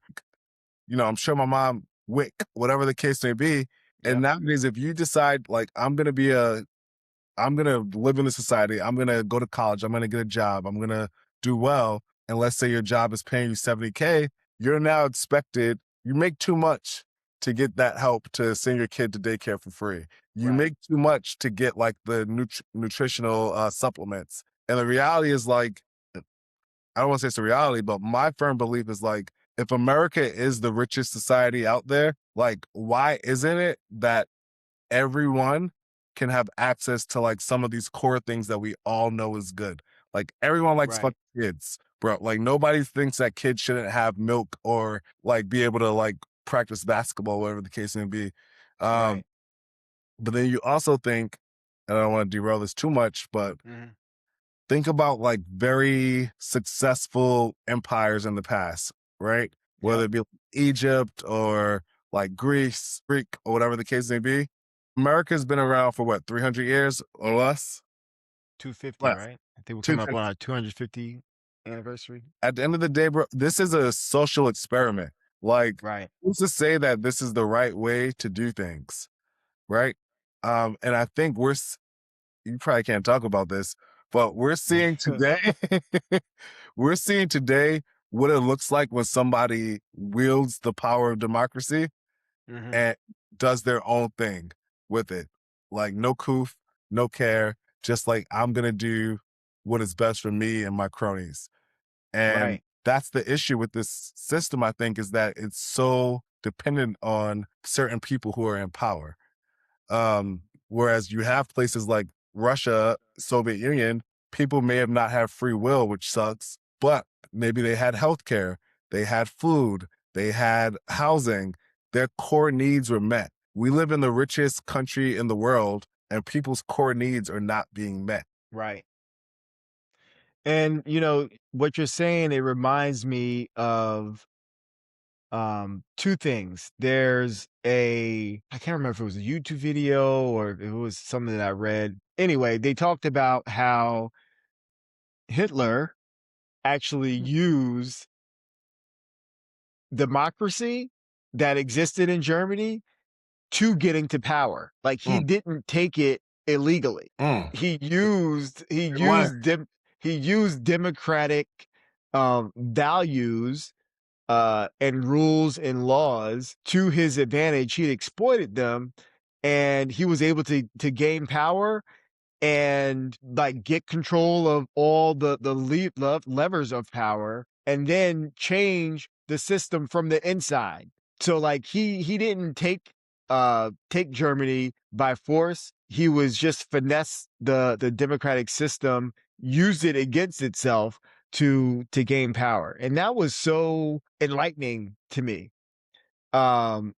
I'm sure my mom WIC, whatever the case may be. And yep, nowadays, if you decide like I'm gonna live in the society. I'm gonna go to college. I'm gonna get a job. I'm gonna do well. And let's say your job is paying you 70K, you're now expected, you make too much to get that help to send your kid to daycare for free. You right, make too much to get like the nutritional supplements. And the reality is like, I don't want to say it's a reality, but my firm belief is like, if America is the richest society out there, like, why isn't it that everyone can have access to like some of these core things that we all know is good. Like everyone likes right, fucking kids, bro. Like nobody thinks that kids shouldn't have milk or like be able to like practice basketball, whatever the case may be. Um, right, but then you also think, and I don't want to derail this too much, but mhm, think about like very successful empires in the past, right? Whether yep, it be Egypt or like Greek, or whatever the case may be. America's been around for what, 300 years or less? 250, Less. right? I think we're coming up 250. on our 250 anniversary. At the end of the day, bro, this is a social experiment. Like, Right. who's to say that this is the right way to do things, right? And I think you probably can't talk about this, but we're seeing today, we're seeing today what it looks like when somebody wields the power of democracy Mhm, and does their own thing with it. Like no coof, no care, just like I'm gonna do what is best for me and my cronies. And right, that's the issue with this system, I think, is that it's so dependent on certain people who are in power. Whereas you have places like Russia, Soviet Union, people may have not had free will, which sucks, but maybe they had healthcare, they had food, they had housing, their core needs were met. We live in the richest country in the world, and people's core needs are not being met. right. And, what you're saying, it reminds me of, 2 things. I can't remember if it was a YouTube video or if it was something that I read. Anyway, they talked about how Hitler actually used democracy that existed in Germany to get into power. Like, he Mm, didn't take it illegally. mm. He used he In a way. used dem he used democratic, values, and rules and laws to his advantage. He exploited them, and he was able to gain power and like get control of all the levers of power and then change the system from the inside. So like he didn't take Germany by force. He was just finesse the democratic system, used it against itself to gain power. And that was so enlightening to me.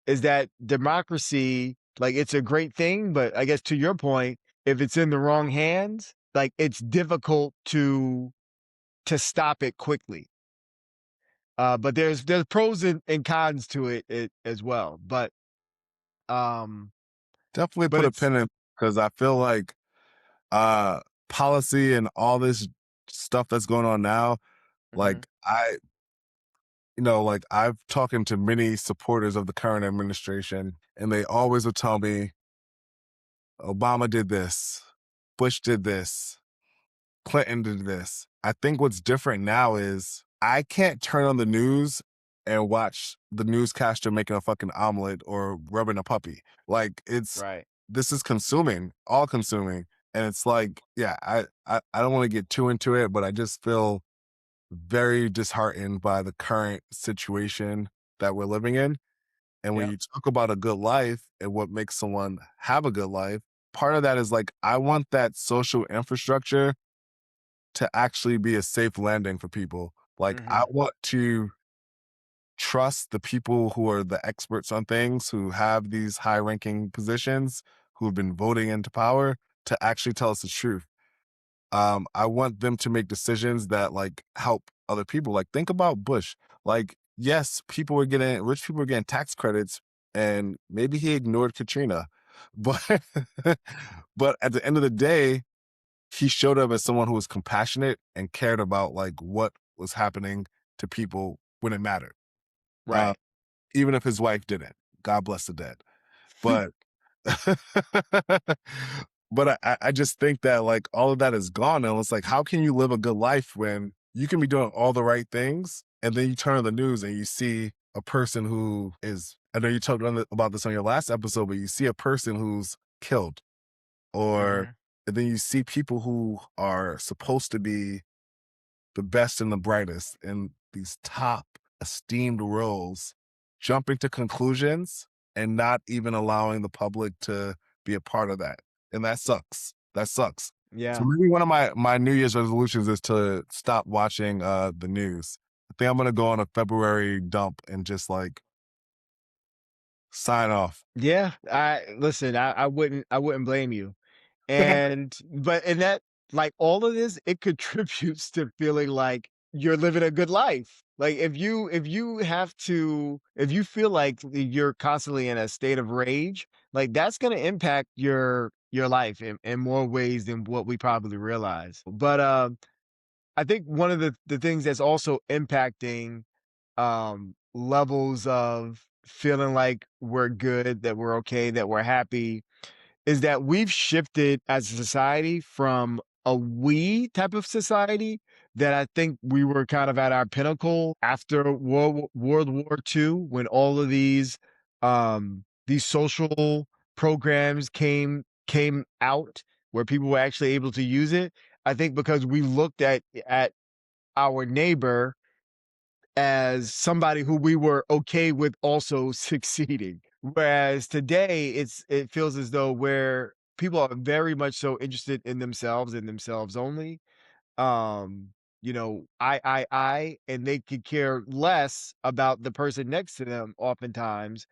Is that democracy, like, it's a great thing, but I guess to your point, if it's in the wrong hands, like, it's difficult to stop it quickly. But there's pros and cons to it as well. Um, Definitely but put a it's pin in because I feel like uh policy and all this stuff that's going on now, mhm, like like I've talking to many supporters of the current administration, and they always will tell me Obama did this, Bush did this, Clinton did this. I think what's different now is I can't turn on the news and watch the newscaster making a fucking omelet or rubbing a puppy. Like right. this is consuming, all consuming. And it's like, yeah, I don't want to get too into it, but I just feel very disheartened by the current situation that we're living in. And when Yep. you talk about a good life and what makes someone have a good life, part of that is like, I want that social infrastructure to actually be a safe landing for people. Like, I Mhm. want to trust the people who are the experts on things, who have these high ranking positions, who have been voting into power to actually tell us the truth. I want them to make decisions that like help other people. Like, think about Bush. Like, yes, rich people were getting tax credits, and maybe he ignored Katrina, but but at the end of the day, he showed up as someone who was compassionate and cared about like what was happening to people when it mattered. Uh, Right. even if his wife didn't. God bless the dead. But but I just think that like all of that is gone. And it's like, how can you live a good life when you can be doing all the right things and then you turn on the news and you see a person who is, I know you talked about this on your last episode, but you see a person who's killed, or Mhm. and then you see people who are supposed to be the best and the brightest in these top esteemed roles, jumping to conclusions and not even allowing the public to be a part of that. And that sucks. That sucks. So Yeah. maybe one of my New Year's resolutions is to stop watching the news. I think I'm gonna go on a February dump and just like sign off. Yeah. I listen, I wouldn't blame you. And that, like, all of this, it contributes to feeling like you're living a good life. Like, if you feel like you're constantly in a state of rage, like, that's gonna impact your life in more ways than what we probably realize. But, I think one of the things that's also impacting, levels of feeling like we're good, that we're okay, that we're happy, is that we've shifted as a society from a we type of society that I think we were kind of at our pinnacle after World War II, when all of these social programs came out where people were actually able to use it. I think because we looked at our neighbor as somebody who we were okay with also succeeding. Whereas today, it feels as though where people are very much so interested in themselves and themselves only. Um, and they could care less about the person next to them oftentimes.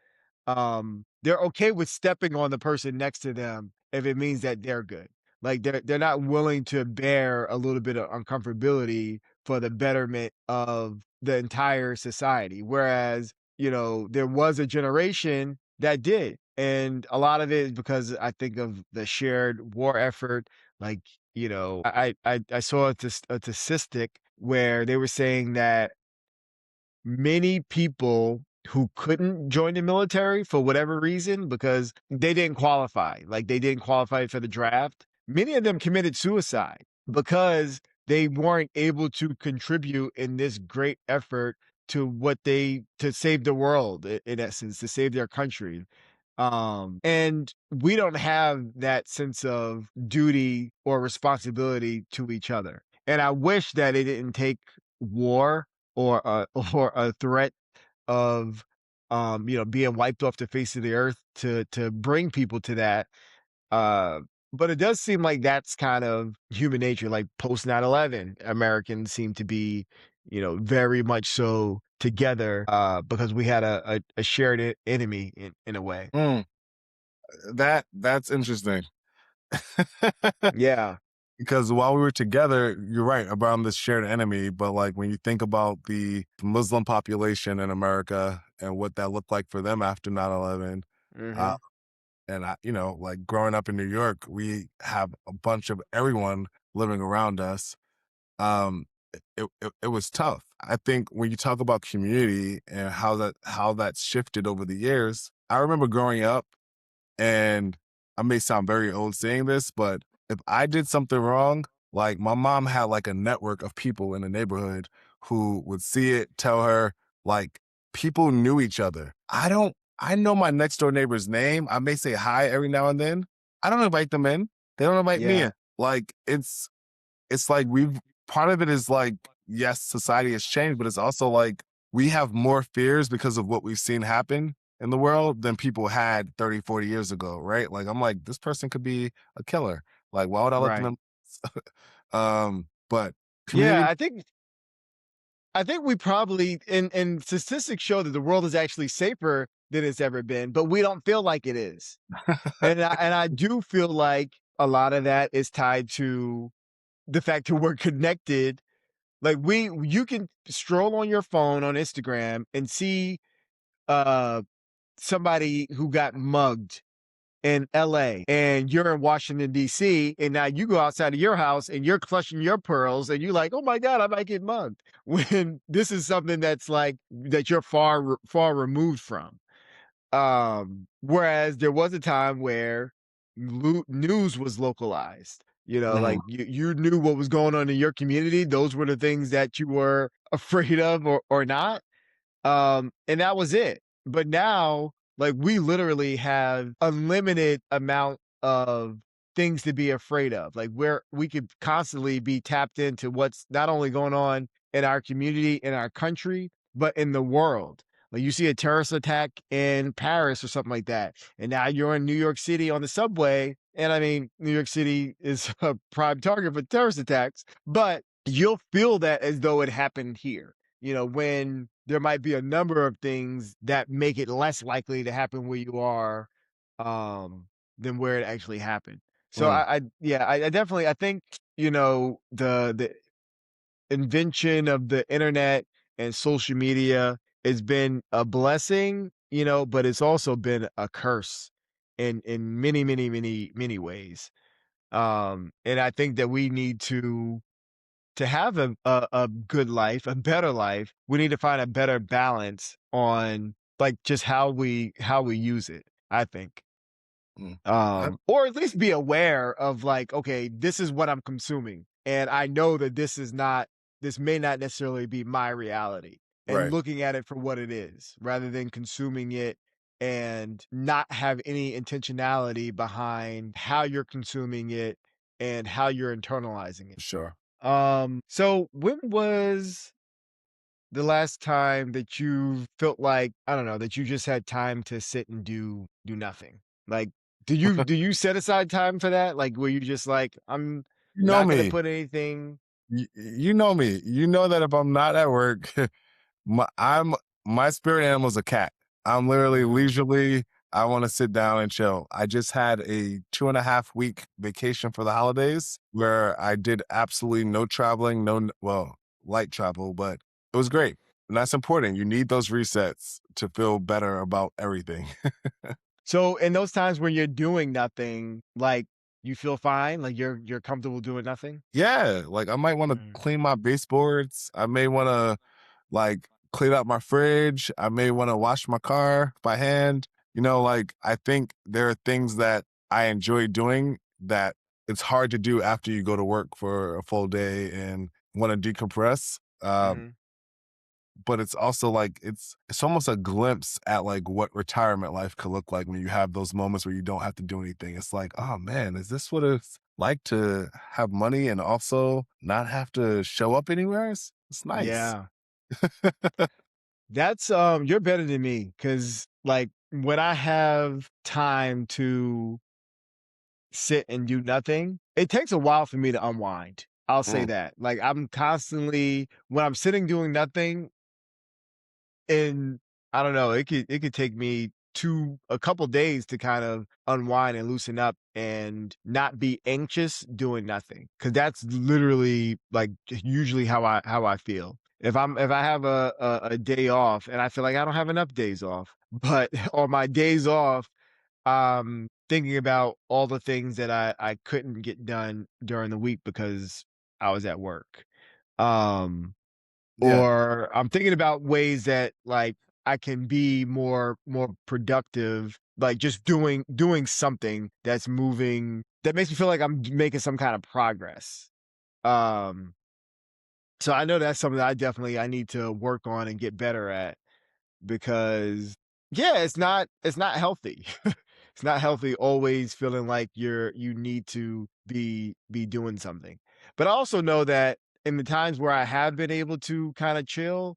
They're okay with stepping on the person next to them if it means that they're good. Like, they're not willing to bear a little bit of uncomfortability for the betterment of the entire society. Whereas, there was a generation that did. And a lot of it is because I think of the shared war effort. Like, I saw a statistic where they were saying that many people who couldn't join the military for whatever reason because they didn't qualify, like they didn't qualify for the draft. Many of them committed suicide because they weren't able to contribute in this great effort to save the world, in essence, to save their country. And we don't have that sense of duty or responsibility to each other. And I wish that it didn't take war or a or a threat of, being wiped off the face of the earth to bring people to that. Uh, but it does seem like that's kind of human nature. Like, post 9/11, Americans seem to be, very much so together, because we had a shared enemy in a way. Mm, that's interesting. Yeah. Because while we were together, you're right, around this shared enemy, but, like, when you think about the Muslim population in America and what that looked like for them after 9/11, uh, Mhm. and like, growing up in New York, we have a bunch of everyone living around us. Um, it was tough. I think when you talk about community and how that's shifted over the years, I remember growing up, and I may sound very old saying this, but if I did something wrong, like my mom had like a network of people in the neighborhood who would see it, tell her, like people knew each other. I know my next door neighbor's name. I may say hi every now and then. I don't invite them in. They don't invite me in. Yeah. Like it's like we've part of it is like, yes, society has changed, but it's also like we have more fears because of what we've seen happen in the world than people had 30, 40 years ago, right? Like I'm like, this person could be a killer. Like, why would I let them Right. in? But Yeah, community I think we probably and statistics show that the world is actually safer than it's ever been, but we don't feel like it is. And I do feel like a lot of that is tied to the fact that we're connected. Like you can stroll on your phone on Instagram and see uh somebody who got mugged in LA and you're in Washington DC and now you go outside of your house and you're clutching your pearls and you're like, "Oh my god, I might get mugged." When this is something that's like that you're far removed from. Whereas there was a time where news was localized. You know, Mhm, like you knew what was going on in your community. Those were the things that you were afraid of or not. And that was it. But now, like we literally have unlimited amount of things to be afraid of. Like where we could constantly be tapped into what's not only going on in our community, in our country, but in the world. Like you see a terrorist attack in Paris or something like that. And now you're in New York City on the subway. And I mean, New York City is a prime target for terrorist attacks, but you'll feel that as though it happened here, you know, when there might be a number of things that make it less likely to happen where you are, um, than where it actually happened. So mm, yeah, I definitely, I think, you know, the invention of the internet and social media has been a blessing, you know, but it's also been a curse in many ways. And I think that we need to have a good life, a better life, we need to find a better balance on like just how we use it, I think. mm. I Or at least be aware of like, okay, this is what I'm consuming. And I know that this may not necessarily be my reality. And right, looking at it for what it is, rather than consuming it and not have any intentionality behind how you're consuming it and how you're internalizing it. sure. So when was the last time that you felt like, I don't know, that you just had time to sit and do nothing? Like, do you set aside time for that? Like, where you just like, I'm You know not gonna me. put anything. You know me. You know that if I'm not at work, I'm my spirit animal is a cat. I'm literally Mhm, leisurely. I want to sit down and chill. I just had a 2.5 week vacation for the holidays where I did absolutely no traveling, well, light travel, but it was great. And that's important. You need those resets to feel better about everything. so in those times when you're doing nothing, like, you feel fine? Like, you're comfortable doing nothing? Yeah, like I might want to Mm. clean my baseboards. I may want to like clean out my fridge. I may want to wash my car by hand. Like I think there are things that I enjoy doing that it's hard to do after you go to work for a full day and want to decompress. Mhm. But it's also like it's almost a glimpse at like what retirement life could look like when you have those moments where you don't have to do anything. It's like, oh man, is this what it's like to have money and also not have to show up anywhere? It's nice. Yeah. That's, you're better than me because like, when I have time to sit and do nothing, it takes a while for me to unwind. I'll say Mm, that. Like, I'm constantly when I'm sitting doing nothing, and I don't know, it could take me a couple days to kind of unwind and loosen up and not be anxious doing nothing. Cause that's literally like usually how I feel. If I have a day off and I feel like I don't have enough days off, but on my days off, thinking about all the things that I couldn't get done during the week because I was at work. Um, yeah. or I'm thinking about ways that, like, I can be more productive, like, just doing something that's moving that makes me feel like I'm making some kind of progress. Um, so I know that's something that I need to work on and get better at because yeah, it's not healthy. It's not healthy always feeling like you need to be doing something. But I also know that in the times where I have been able to kind of chill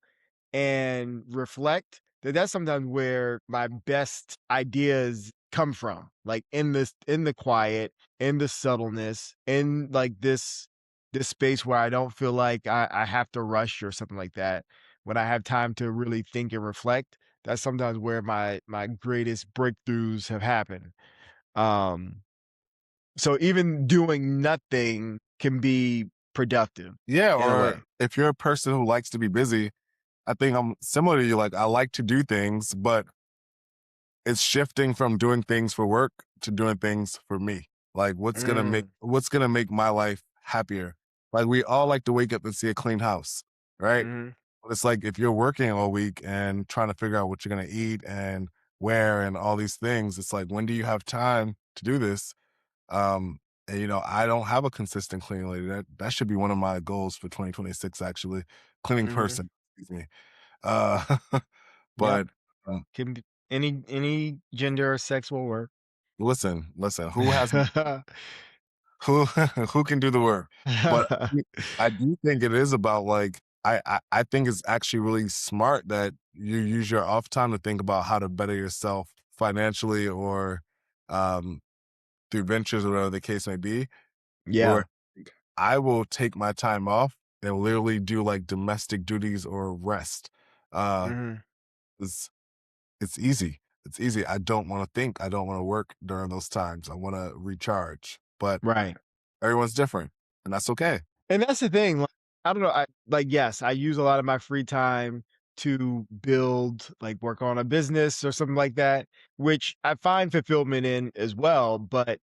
and reflect, that's sometimes where my best ideas come from. Like in the quiet, in the subtleness, in like this this space where I don't feel like I have to rush or something like that. When I have time to really think and reflect, that's sometimes where my greatest breakthroughs have happened. Um, so even doing nothing can be productive Yeah, in a or way. if you're a person who likes to be busy, I think I'm similar to you. Like, I like to do things, but it's shifting from doing things for work to doing things for me. Like, Mm, what's gonna make my life happier? Like, we all like to wake up and see a clean house, right? mhm, But it's like if you're working all week and trying to figure out what you're gonna eat and where and all these things, it's like, when do you have time to do this? Um, and I don't have a consistent cleaning lady. That should be one of my goals for 2026, actually. Cleaning mhm. person, excuse me. Uh, Yep. but um, Can be any gender or sex will work. listen, who who can do the work? But I do think it is about like I think it's actually really smart that you use your off time to think about how to better yourself financially or um through ventures or whatever the case may be. Where Yeah. I will take my time off and literally do like domestic duties or rest. Uh Mhm. it's it's easy. It's easy. I don't want to think. I don't want to work during those times. I want to recharge. But Right. everyone's different, and that's okay. And that's the thing, like, I don't know, yes, I use a lot of my free time to build, like, work on a business or something like that, which I find fulfillment in as well, but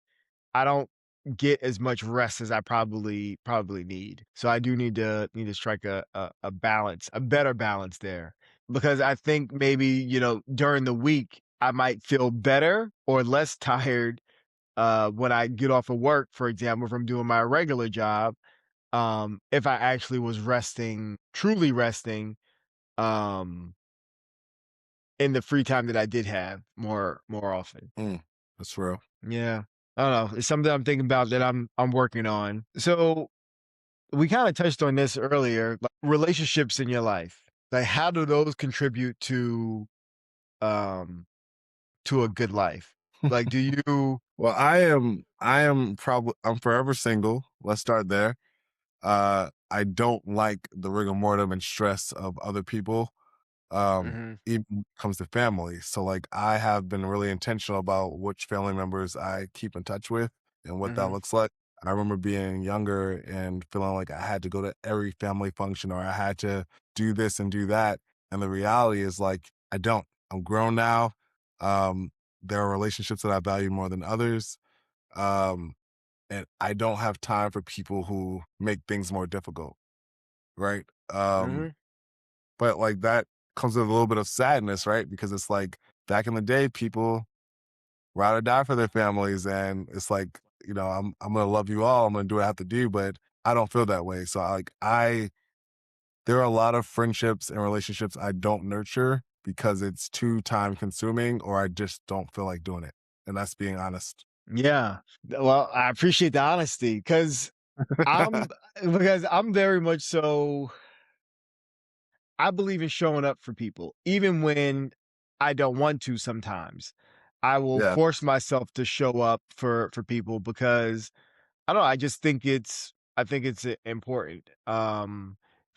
I don't get as much rest as I probably need. So I do need to strike a balance, a better balance there. Because I think maybe, during the week, I might feel better or less tired, when I get off of work, for example, from doing my regular job, if I actually was resting, truly resting, um, in the free time that I did have more often. Mm, that's real. Yeah. I don't know. It's something I'm thinking about that I'm working on. So we kind of touched on this earlier, like relationships in your life. Like how do those contribute um to a good life? Like do you Well, I'm forever single. Let's start there. I don't like the rigor mortem and stress of other people. Mhm, Even when it comes to family. So like I have been really intentional about which family members I keep in touch with and what that mhm, looks like. I remember being younger and feeling like I had to go to every family function or I had to do this and do that. And the reality is like I don't. I'm grown now. Um, there are relationships that I value more than others. Um, and I don't have time for people who make things more difficult, right? mhm. But like that comes with a little bit of sadness, right? Because it's like back in the day, people ride or die for their families, and it's like I'm gonna love you all. I'm gonna do what I have to do, but I don't feel that way. So I there are a lot of friendships and relationships I don't nurture because it's too time consuming, or I just don't feel like doing it, and that's being honest. Yeah. Well, I appreciate the honesty I'm because I'm very much so I believe in showing up for people, even when I don't want to sometimes. I will Yeah. force myself to show up for people because I don't know, I think it's important.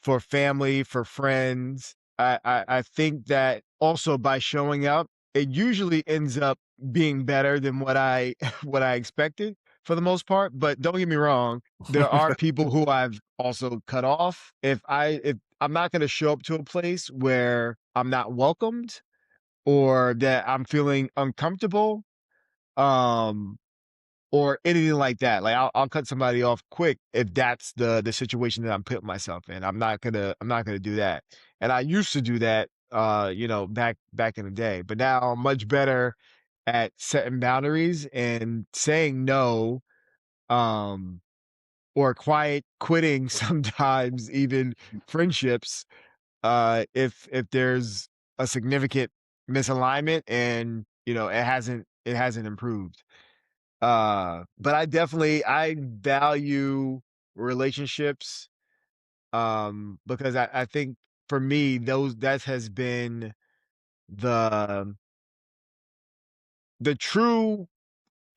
For family, for friends. I think that also by showing up, it usually ends up being better than what I what I expected for the most part. But don't get me wrong, there are people who I've also cut off. If I'm not gonna show up to a place where I'm not welcomed or that I'm feeling uncomfortable, um, or anything like that. Like I'll cut somebody off quick if that's the situation that I'm putting myself in. I'm not gonna do that. And I used to do that back in the day. But now I'm much better at setting boundaries and saying no, um, or quiet quitting sometimes even friendships if there's a significant misalignment and it hasn't improved. But I value relationships, because I think for me, that has been the the true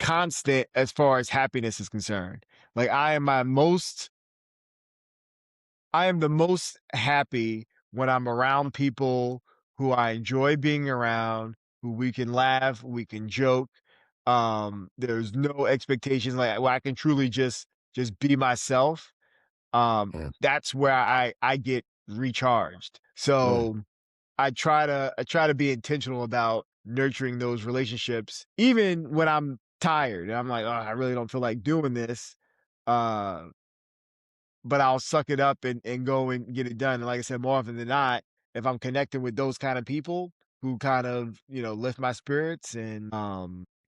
constant as far as happiness is concerned. Like I am my most I am the most happy when I'm around people who I enjoy being around, who we can laugh, we can joke. There's no expectations, like, where I can truly just be myself. Mm, That's where I get recharged. mm, So I try to be intentional about nurturing those relationships, even when I'm tired and I'm like, oh, I really don't feel like doing this. Uh, but I'll suck it up and go and get it done. And like I said, more often than not, if I'm connecting with those kind of people who kind of, lift my spirits and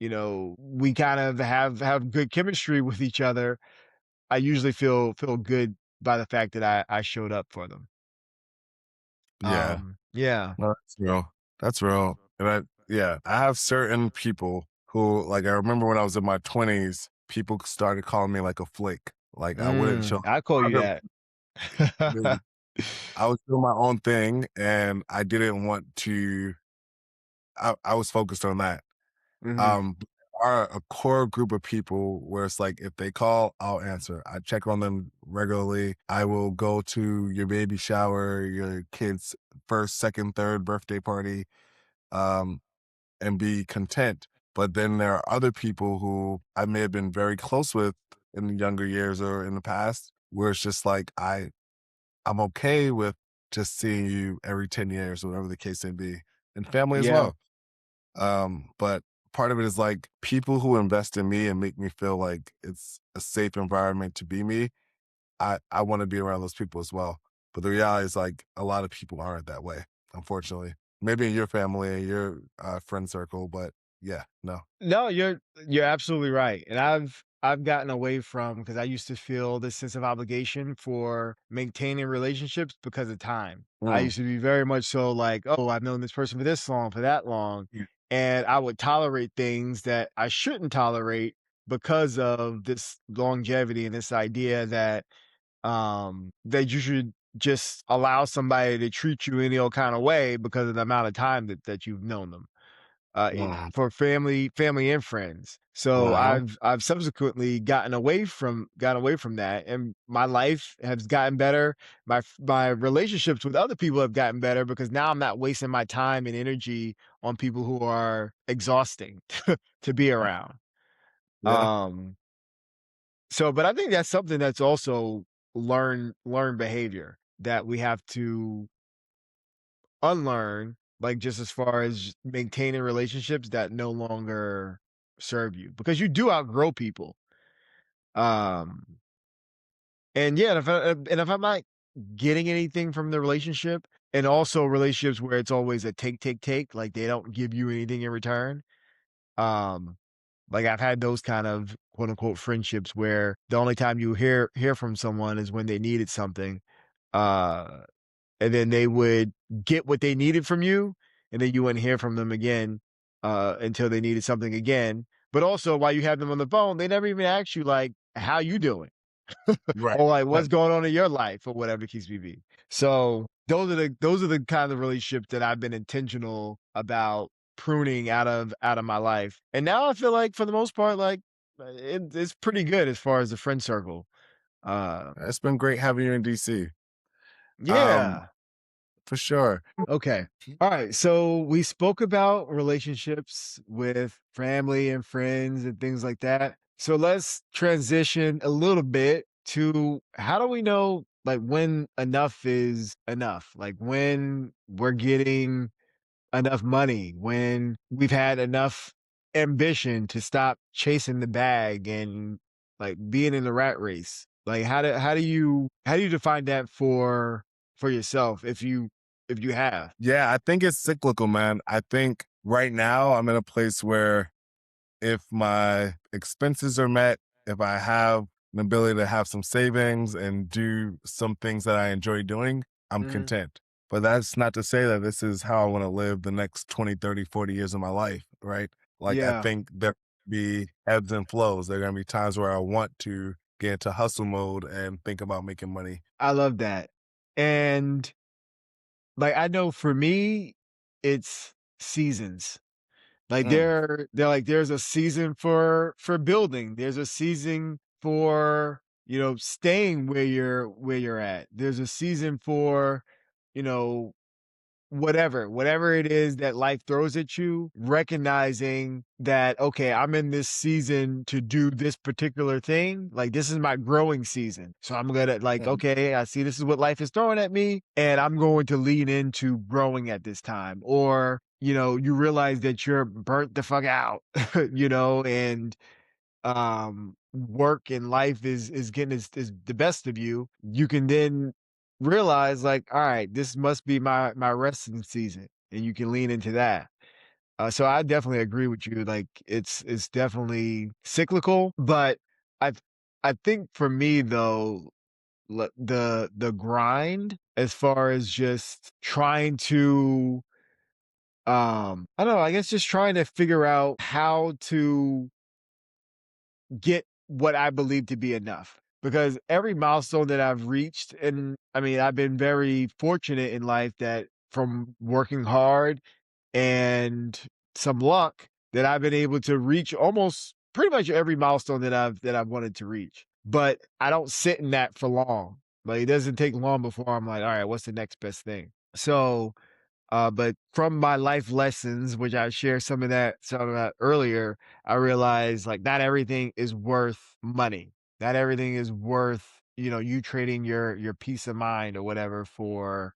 we kind of have good chemistry with each other, I usually feel good by the fact that I showed up for them. yeah. Yeah. No, that's real. That's real. And yeah, I have certain people who, like, I remember when I was in my 20s, people started calling me like a flake. Like, I wouldn't show I call you other that. people. I was doing my own thing and I didn't want to, I was focused on that. Mhm. Um, are a core group of people where it's like if they call, I'll answer. I check on them regularly. I will go to your baby shower, your kid's first, second, third birthday party, um, and be content. But then there are other people who I may have been very close with in the younger years or in the past, where it's just like I'm okay with just seeing you every 10 years, whatever the case may be, and family as Yeah. well. But part of it is like people who invest in me and make me feel like it's a safe environment to be me. I want to be around those people as well. But the reality is like a lot of people aren't that way, unfortunately. Maybe in your family, your friend circle, but yeah, no. No, you're absolutely right, and I've gotten away from because I used to feel this sense of obligation for maintaining relationships because of time. I Mm, used to be very much so like, "Oh, I've known this person for this long, for that long," yeah, and I would tolerate things that I shouldn't tolerate because of this longevity and this idea that you should just allow somebody to treat you any old kind of way because of the amount of time that you've known them mhm, for family and friends. So mhm, I've subsequently gotten away from that, and my life has gotten better. My relationships with other people have gotten better because now I'm not wasting my time and energy on people who are exhausting to be around. yeah, Um, but I think that's something that's also learned behavior that we have to unlearn, like, just as far as maintaining relationships that no longer serve you, because you do outgrow people. Um, and yeah, and if I'm not getting anything from the relationship, and also relationships where it's always a take, take, take, like they don't give you anything in return. Um, like I've had those kind of quote unquote friendships where the only time you hear from someone is when they needed something. Uh, and then they would get what they needed from you, and then you wouldn't hear from them again, until they needed something again. But also, while you have them on the phone, they never even ask you, like, "How you doing?" right. Or, like, That- "What's going on in your life?" Or whatever the case may be. So, those are the kind of relationships that I've been intentional about pruning out of my life. And now I feel like, for the most part, like, it's pretty good as far as the friend circle. Uh, It's been great having you in DC. Um, yeah. for sure. Okay. All right. So we spoke about relationships with family and friends and things like that. So let's transition a little bit to how do we know, like, when enough is enough? Like, when we're getting enough money, when we've had enough ambition to stop chasing the bag and, like, being in the rat race. Like, how do you define that for yourself, if you have? Yeah, I think it's cyclical, man. I think right now I'm in a place where if my expenses are met, if I have an ability to have some savings and do some things that I enjoy doing, I'm Mhm. content. But that's not to say that this is how I want to live the next 20, 30, 40 years of my life, right? Like, I Yeah, think there be ebbs and flows. There are going to be times where I want to get into hustle mode and think about making money. I love that. And, like, I know for me, it's seasons. Like, Mm, they're like, there's a season for building, there's a season for staying where you're at. There's a season for, you know, whatever it is that life throws at you, recognizing that, okay, I'm in this season to do this particular thing. Like, this is my growing season. So I'm gonna, like, Mhm. okay, I see this is what life is throwing at me, and I'm going to lean into growing at this time. Or, you realize that you're burnt the fuck out, and work and life is getting is the best of you. You can then realize, like, all right, this must be my resting season, and you can lean into that. So I definitely agree with you. Like, it's definitely cyclical, but I I think for me though, the grind, as far as just trying to I don't know, I guess just trying to figure out how to get what I believe to be enough. Because every milestone that I've reached, and I mean, I've been very fortunate in life that, from working hard and some luck, that I've been able to reach almost pretty much every milestone that I've wanted to reach. But I don't sit in that for long. Like, it doesn't take long before I'm like, all right, what's the next best thing? So but from my life lessons, which I shared some of that earlier, I realized, like, not everything is worth money. Not everything is worth, you trading your peace of mind or whatever for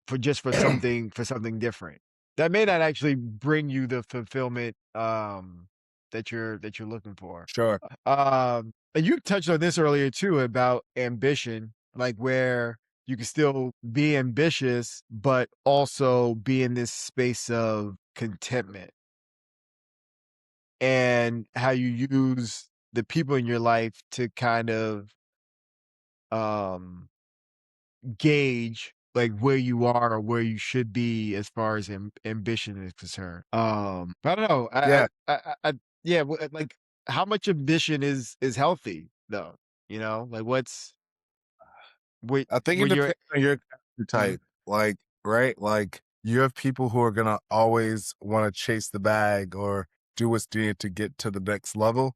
something different. That may not actually bring you the fulfillment that you're looking for. Sure. And you touched on this earlier too about ambition, like where you can still be ambitious, but also be in this space of contentment, and how you use the people in your life to kind of um, gauge, like, where you are or where you should be as far as ambition is concerned. I don't know. Yeah, Yeah, like, how much ambition is healthy though? Like, I think it when you're depends on your character uh type. Like, right? Like, you have people who are gonna always wanna chase the bag or do what's needed to get to the next level.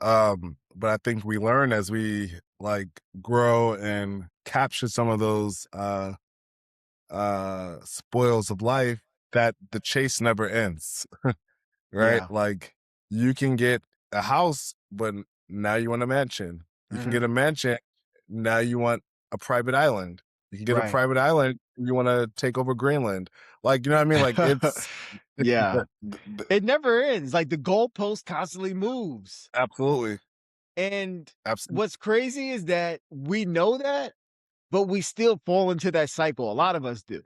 But I think we learn as we, like, grow and capture some of those, spoils of life that the chase never ends. Right? yeah. Like, you can get a house, but now you want a mansion. You can get Mhm. a mansion, now you want a private island. You can get a Right. private island, you wanna take over Greenland. Like, you know what I mean? Like, it's Yeah. the It never ends. Like, the goalpost constantly moves. absolutely, And absolutely. what's crazy is that we know that, but we still fall into that cycle. A lot of us do.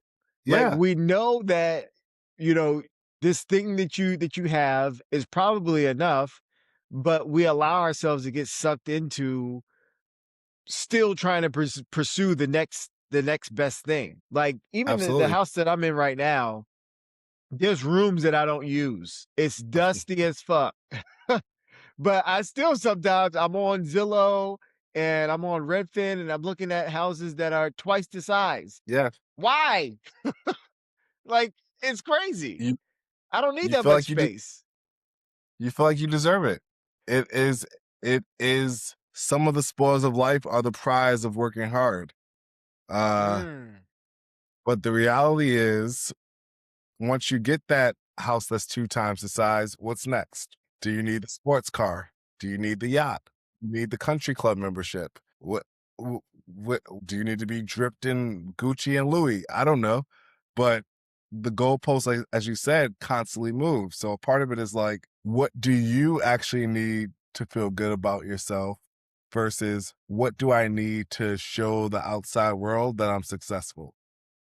Like, Yeah, we know that, you know, this thing that you have is probably enough, but we allow ourselves to get sucked into still trying to pursue the next best thing. Like, even the absolutely. house that I'm in right now, there's rooms that I don't use. It's dusty as fuck. But I still, sometimes I'm on Zillow and I'm on Redfin and I'm looking at houses that are twice the size. Yeah, Why? Like, it's crazy. you I don't need you that feel much like space. you feel like you deserve it. It is it is some of the spoils of life are the prize of working hard. Uh, Mm, but the reality is, once you get that house that's 2 times the size, what's next? Do you need the sports car? Do you need the yacht? You need the country club membership? What do you need to be dripped in Gucci and Louis? I don't know. But the goalposts, like, as you said, constantly move. So a part of it is like, what do you actually need to feel good about yourself versus what do I need to show the outside world that I'm successful?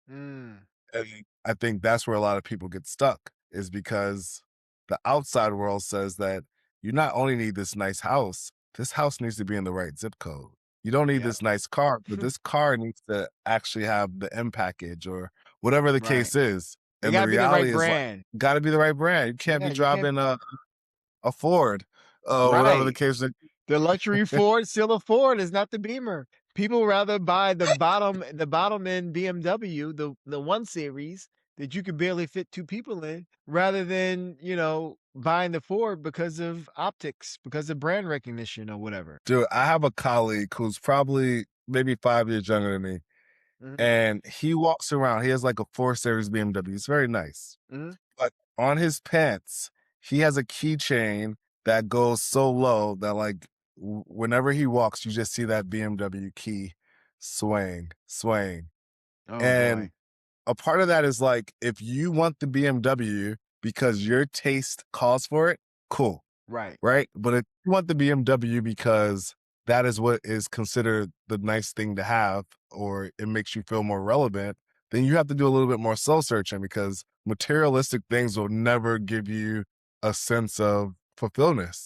mm, And I think that's where a lot of people get stuck is because the outside world says that you not only need this house needs to be in the right zip code. You don't need yep. this nice car, but this car needs to actually have the M package or whatever the Right. case is. It And the gotta be the right reality is like, brand. gotta be the right brand. You can't Yeah, be you can't. driving a Ford, whatever the Right. case is. The luxury Ford, still a Ford, is not the Beamer. People rather buy the bottom end BMW, the 1 Series that you could barely fit 2 people in, rather than, buying the Ford because of optics, because of brand recognition or whatever. Dude, I have a colleague who's probably maybe 5 years younger than me, Mhm, and he walks around, he has, like, a 4 Series BMW, it's very nice, mhm. but on his pants, he has a keychain that goes so low that, like, whenever he walks, you just see that BMW key swaying, swaying, Oh, and boy. a part of that is, like, if you want the BMW because your taste calls for it, cool. Right. Right? But if you want the BMW because that is what is considered the nice thing to have, or it makes you feel more relevant, then you have to do a little bit more soul searching because materialistic things will never give you a sense of fulfillment.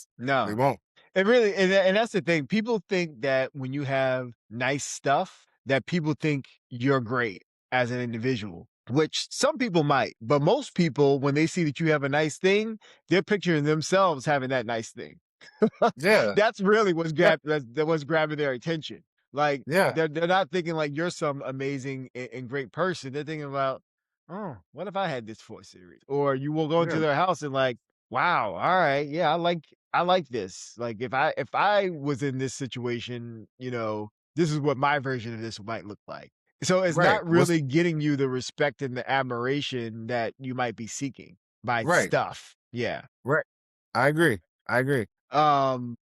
They No. won't. It really and that's the thing. People think that when you have nice stuff, that people think you're great as an individual, which some people might, but most people, when they see that you have a nice thing, they're picturing themselves having that nice thing. Yeah. That's really what's Yeah. what's grabbing their attention. Like, Yeah. they're not thinking like you're some amazing and great person. They're thinking about, "Oh, what if I had this 4 Series?" Or you will go into Yeah. their house and like, "Wow, alright, yeah, I like this. Like, if I was in this situation, this is what my version of this might look like." So, it's Right. not What's really getting you the respect and the admiration that you might be seeking by right. stuff. Yeah. Right. I agree. I agree.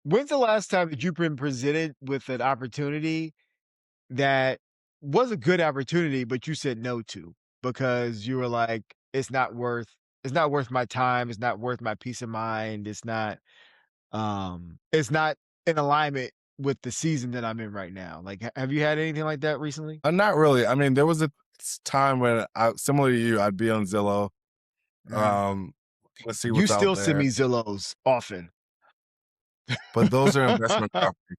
When's the last time that you've been presented with an opportunity that was a good opportunity, but you said no to because you were like, it's not worth my time, it's not worth my peace of mind, it's not in alignment with the season that I'm in right now. Like, have you had anything like that recently? Not really. I mean, there was a time when I similar to you, I'd be on Zillow, Mhm. um, let's see You what's out still send there. me Zillows often. But those are investment properties.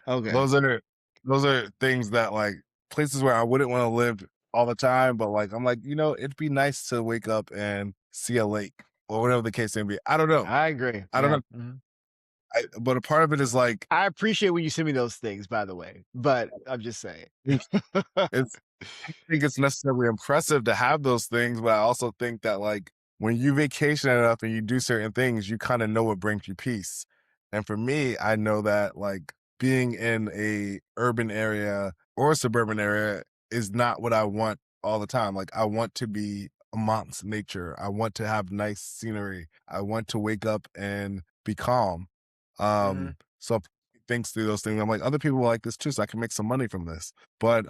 Okay. Those are those are things that, like, places where I wouldn't wanna live all the time, but, like, I'm like, it'd be nice to wake up and see a lake or whatever the case may be. I don't know. I agree. I don't Yeah. know. Mhm. But a part of it is, like, I appreciate when you send me those things, by the way, but I'm just saying. it's it's I don't think it's necessarily impressive to have those things, but I also think that, like, when you vacation enough and you do certain things, you kinda know what brings you peace. And for me, I know that, like, being in a urban area or a suburban area is not what I want all the time. Like, I want to be amongst nature. I want to have nice scenery. I want to wake up and be calm. Mhm, So thinks through those things. I'm like, other people like this too, so I can make some money from this. But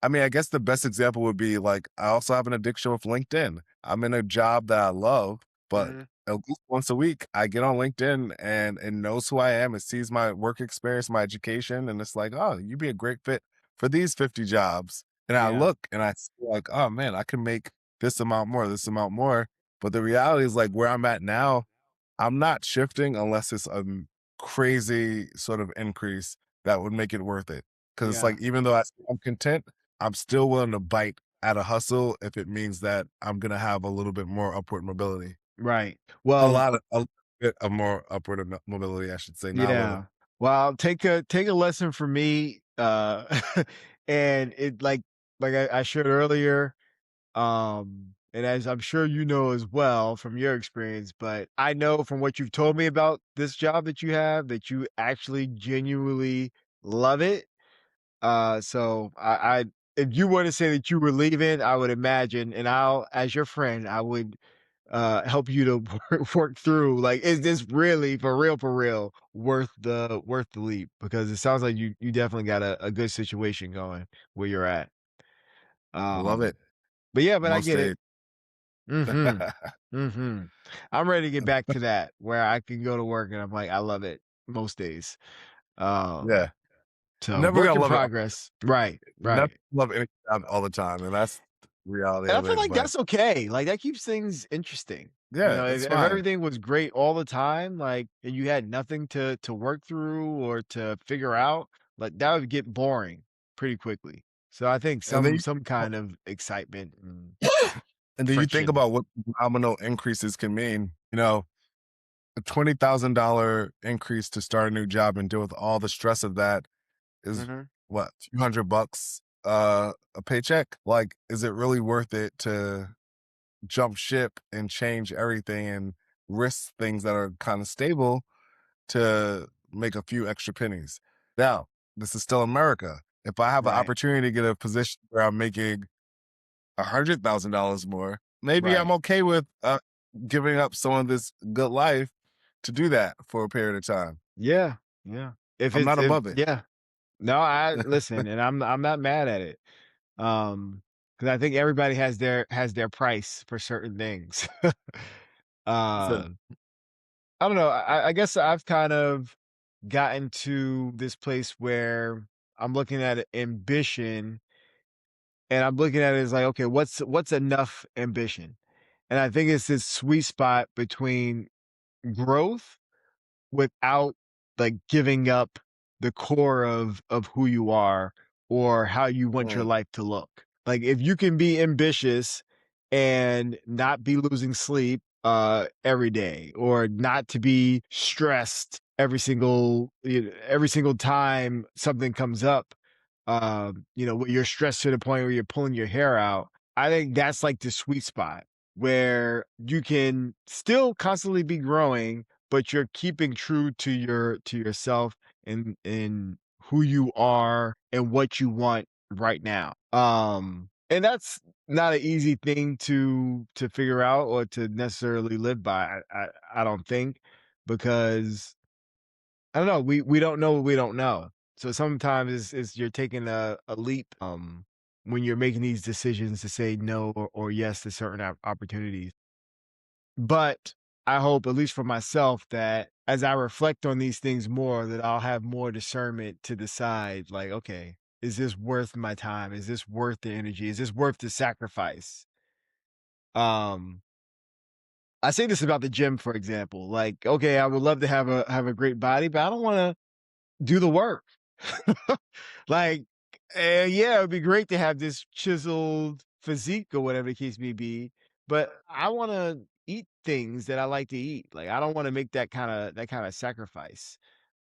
I mean, I guess the best example would be like I also have an addiction with LinkedIn. I'm in a job that I love, but mhm. at least once a week I get on LinkedIn and it knows who I am. It sees my work experience, my education, and it's like, oh, you'd be a great fit for these 50 jobs. And I Yeah, look and I see like, oh man, I can make this amount more, this amount more. But the reality is like where I'm at now, I'm not shifting unless it's a crazy sort of increase that would make it worth it. Because it's yeah, like, even though I'm content, I'm still willing to bite at a hustle if it means that I'm gonna have a little bit more upward mobility. right. Well, A bit of more upward mobility, I should say, not a little. yeah. Well, take a lesson from me, and it like I shared earlier, and as I'm sure you know as well from your experience, but I know from what you've told me about this job that you have that you actually genuinely love it. So I if you were to say that you were leaving, I would imagine, and as your friend, I would help you to work through. Like, is this really for real, worth the leap? Because it sounds like you definitely got a good situation going where you're at. I love Um, it but yeah, but I most get it. days. Mm-hmm. Mm-hmm. I'm ready to get back to that where I can go to work and I'm like, I love it most days. Um, Yeah. so Never work gonna in love it. progress. Right, Never right. love any job all the time, and that's the reality And I of feel it, like but that's okay. Like, that keeps things interesting. yeah, it's If fine. everything was great all the time, like, and you had nothing to work through or to figure out, like, that would get boring pretty quickly. So I think And then some kind of excitement and and then you think friction. about what nominal increases can mean. A $20,000 increase to start a new job and deal with all the stress of that is Mhm. what, a few $100 a paycheck? Like, is it really worth it to jump ship and change everything and risk things that are kind of stable to make a few extra pennies. Now, this is still America. If I have an Right. opportunity to get a position where I'm making $100,000 more, maybe I'm Right. okay with giving up some of this good life to do that for a period of time. Yeah. Yeah. I'm not If above it. yeah. No, I listen, and I'm not mad at it. Because I think everybody has their price for certain things. So uh, I don't know. I guess I've kind of gotten to this place where I'm looking at ambition, and I'm looking at it as like, okay, what's enough ambition? And I think it's this sweet spot between growth without, like, giving up the core of who you are or how you want your mm, life to look. Like, if you can be ambitious and not be losing sleep, every day, or not to be stressed every single time something comes up, where you're stressed to the point where you're pulling your hair out, I think that's, like, the sweet spot where you can still constantly be growing, but you're keeping true to yourself and who you are and what you want right now. And that's not an easy thing to figure out or to necessarily live by. I don't think, because I don't know, we don't know what we don't know. So sometimes it's you're taking a leap when you're making these decisions to say no or yes to certain opportunities. But I hope, at least for myself, that as I reflect on these things more, that I'll have more discernment to decide, like, okay, is this worth my time? Is this worth the energy? Is this worth the sacrifice? Um, I say this about the gym, for example. Like, okay, I would love to have a great body, but I don't want to do the work. Like, yeah, it'd be great to have this chiseled physique or whatever the case may be, but I want to eat things that I like to eat. Like, I don't want to make that kind of sacrifice.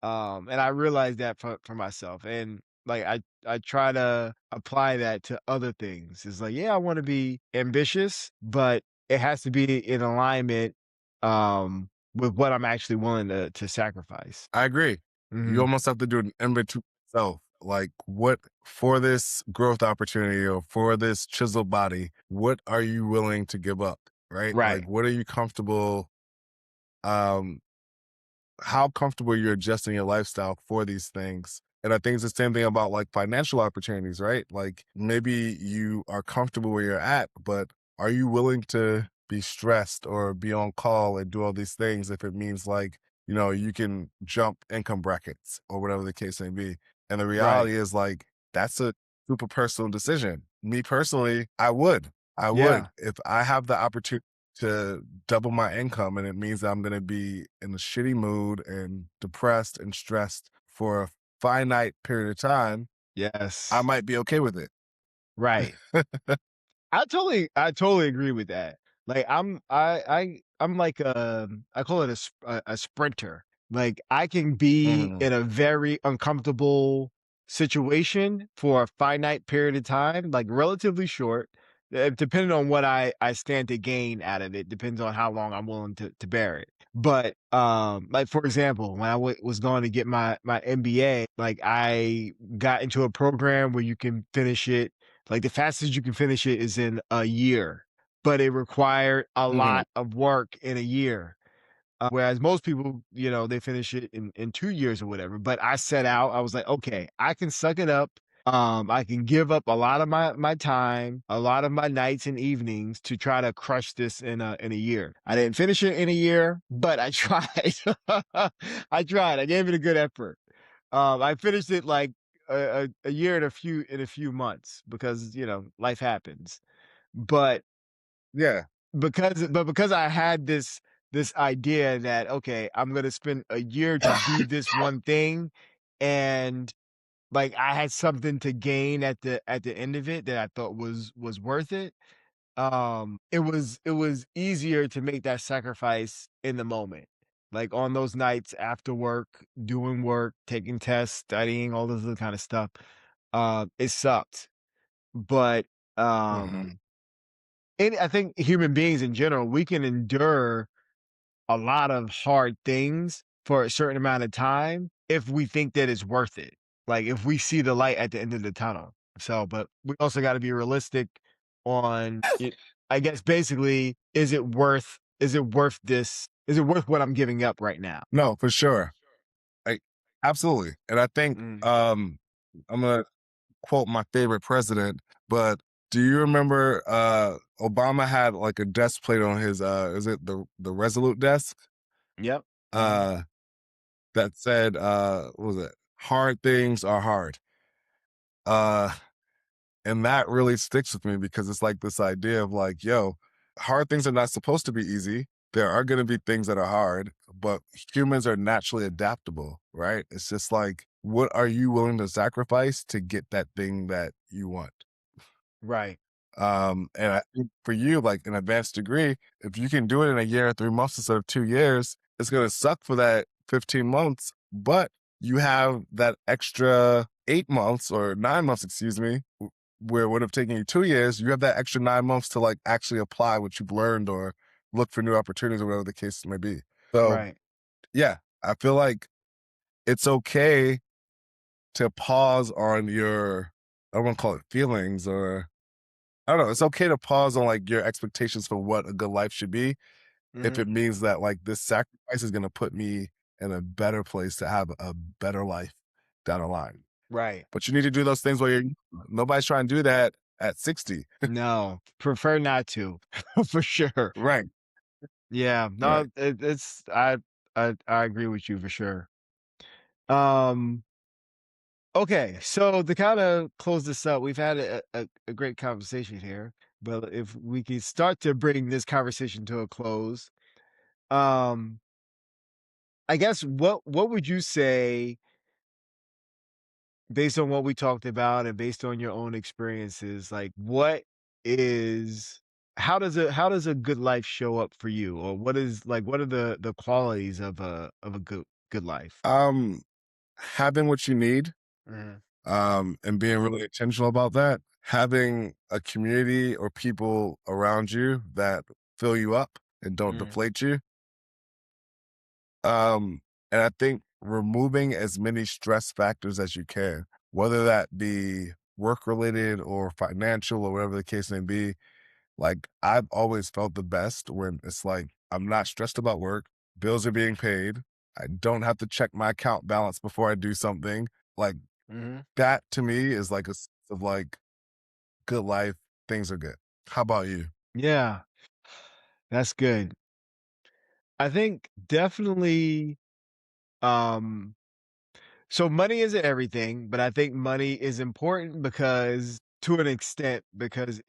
And I realize that for myself, and like I try to apply that to other things. It's like, yeah, I want to be ambitious, but it has to be in alignment with what I'm actually willing to sacrifice. I agree. You Mhm. almost have to do an inventory yourself. Like, what for this growth opportunity or for this chiseled body, what are you willing to give up? Right? Like, Right. what are you comfortable? Um, how comfortable you're adjusting your lifestyle for these things. And I think it's the same thing about like financial opportunities, right? Like maybe you are comfortable where you're at, but are you willing to be stressed or be on call and do all these things if it means like, you can jump income brackets or whatever the case may be. And the Right. reality is like, that's a super personal decision. Me personally, I would. I would. Yeah. If I have the opportunity to double my income and it means I'm going to be in a shitty mood and depressed and stressed for a finite period of time, I Yes. might be okay with it. Right. I totally agree with that. Like, I'm like, I call it a sprinter. Like, I can be Mhm, in a very uncomfortable situation for a finite period of time, like, relatively short, depending on what I stand to gain out of it, depends on how long I'm willing to bear it. But, like, for example, when I was going to get my MBA, like, I got into a program where you can finish it, like, the fastest you can finish it is in a year, but it required a mhm. lot of work in a year. Whereas most people, they finish it in 2 years or whatever. But I set out, I was like, okay, I can suck it up. I can give up a lot of my time, a lot of my nights and evenings to try to crush this in a year. I didn't finish it in a year, but I tried. I tried. I gave it a good effort. I finished it like a year and a few months because life happens. But Yeah. because I had this idea that, okay, I'm gonna spend a year to do this one thing, and like I had something to gain at the end of it that I thought was worth it. It was easier to make that sacrifice in the moment. Like on those nights after work, doing work, taking tests, studying, all this other kind of stuff. It sucked. But Mhm. um and I think human beings in general, we can endure a lot of hard things for a certain amount of time if we think that it's worth it. Like if we see the light at the end of the tunnel. So, but we also got to be realistic on it. I guess basically, is it worth this? Is it worth what I'm giving up right now? No, for sure. Like, absolutely. And I think Mm. I'm gonna quote my favorite president, but do you remember Obama had like a desk plate on his is it the Resolute desk? Yep. Mhm. Uh that said what was it? Hard things are hard. Uh and that really sticks with me because it's like this idea of like, yo, hard things are not supposed to be easy. There are going to be things that are hard, but humans are naturally adaptable, right? It's just like, what are you willing to sacrifice to get that thing that you want? Right. And I think for you, like an advanced degree, if you can do it in a year or 3 months instead of 2 years, it's going to suck for that 15 months, but you have that extra 8 months or 9 months, excuse me, where it would have taken you 2 years. You have that extra 9 months to like actually apply what you've learned or look for new opportunities or whatever the case may be. So, Right. yeah, I feel like it's okay to pause on your, I don't want to call it feelings or I don't know. It's okay to pause on like your expectations for what a good life should be if Mhm. it means that like this sacrifice is going to put me in a better place to have a better life down the line. Right. But you need to do those things while you're nobody's trying to do that at 60. No, prefer not to, for sure. Right. Yeah, Right. no, it's I agree with you for sure. Um, okay, so to kind of close this up, we've had a great conversation here, but if we can start to bring this conversation to a close, um, I guess what would you say based on what we talked about and based on your own experiences, like what is how does a good life show up for you? Or what are the qualities of a good life? Um having what you need Mhm, and being really intentional about that, having a community or people around you that fill you up and don't mhm, deflate you. And I think removing as many stress factors as you can, whether that be work related or financial or whatever the case may be. Like I've always felt the best when it's like I'm not stressed about work, bills are being paid, I don't have to check my account balance before I do something. Like mhm. that to me is like a sense of like good life, things are good. How about you? Yeah, that's good. I think definitely, um so money isn't everything, but I think money is important because to an extent, because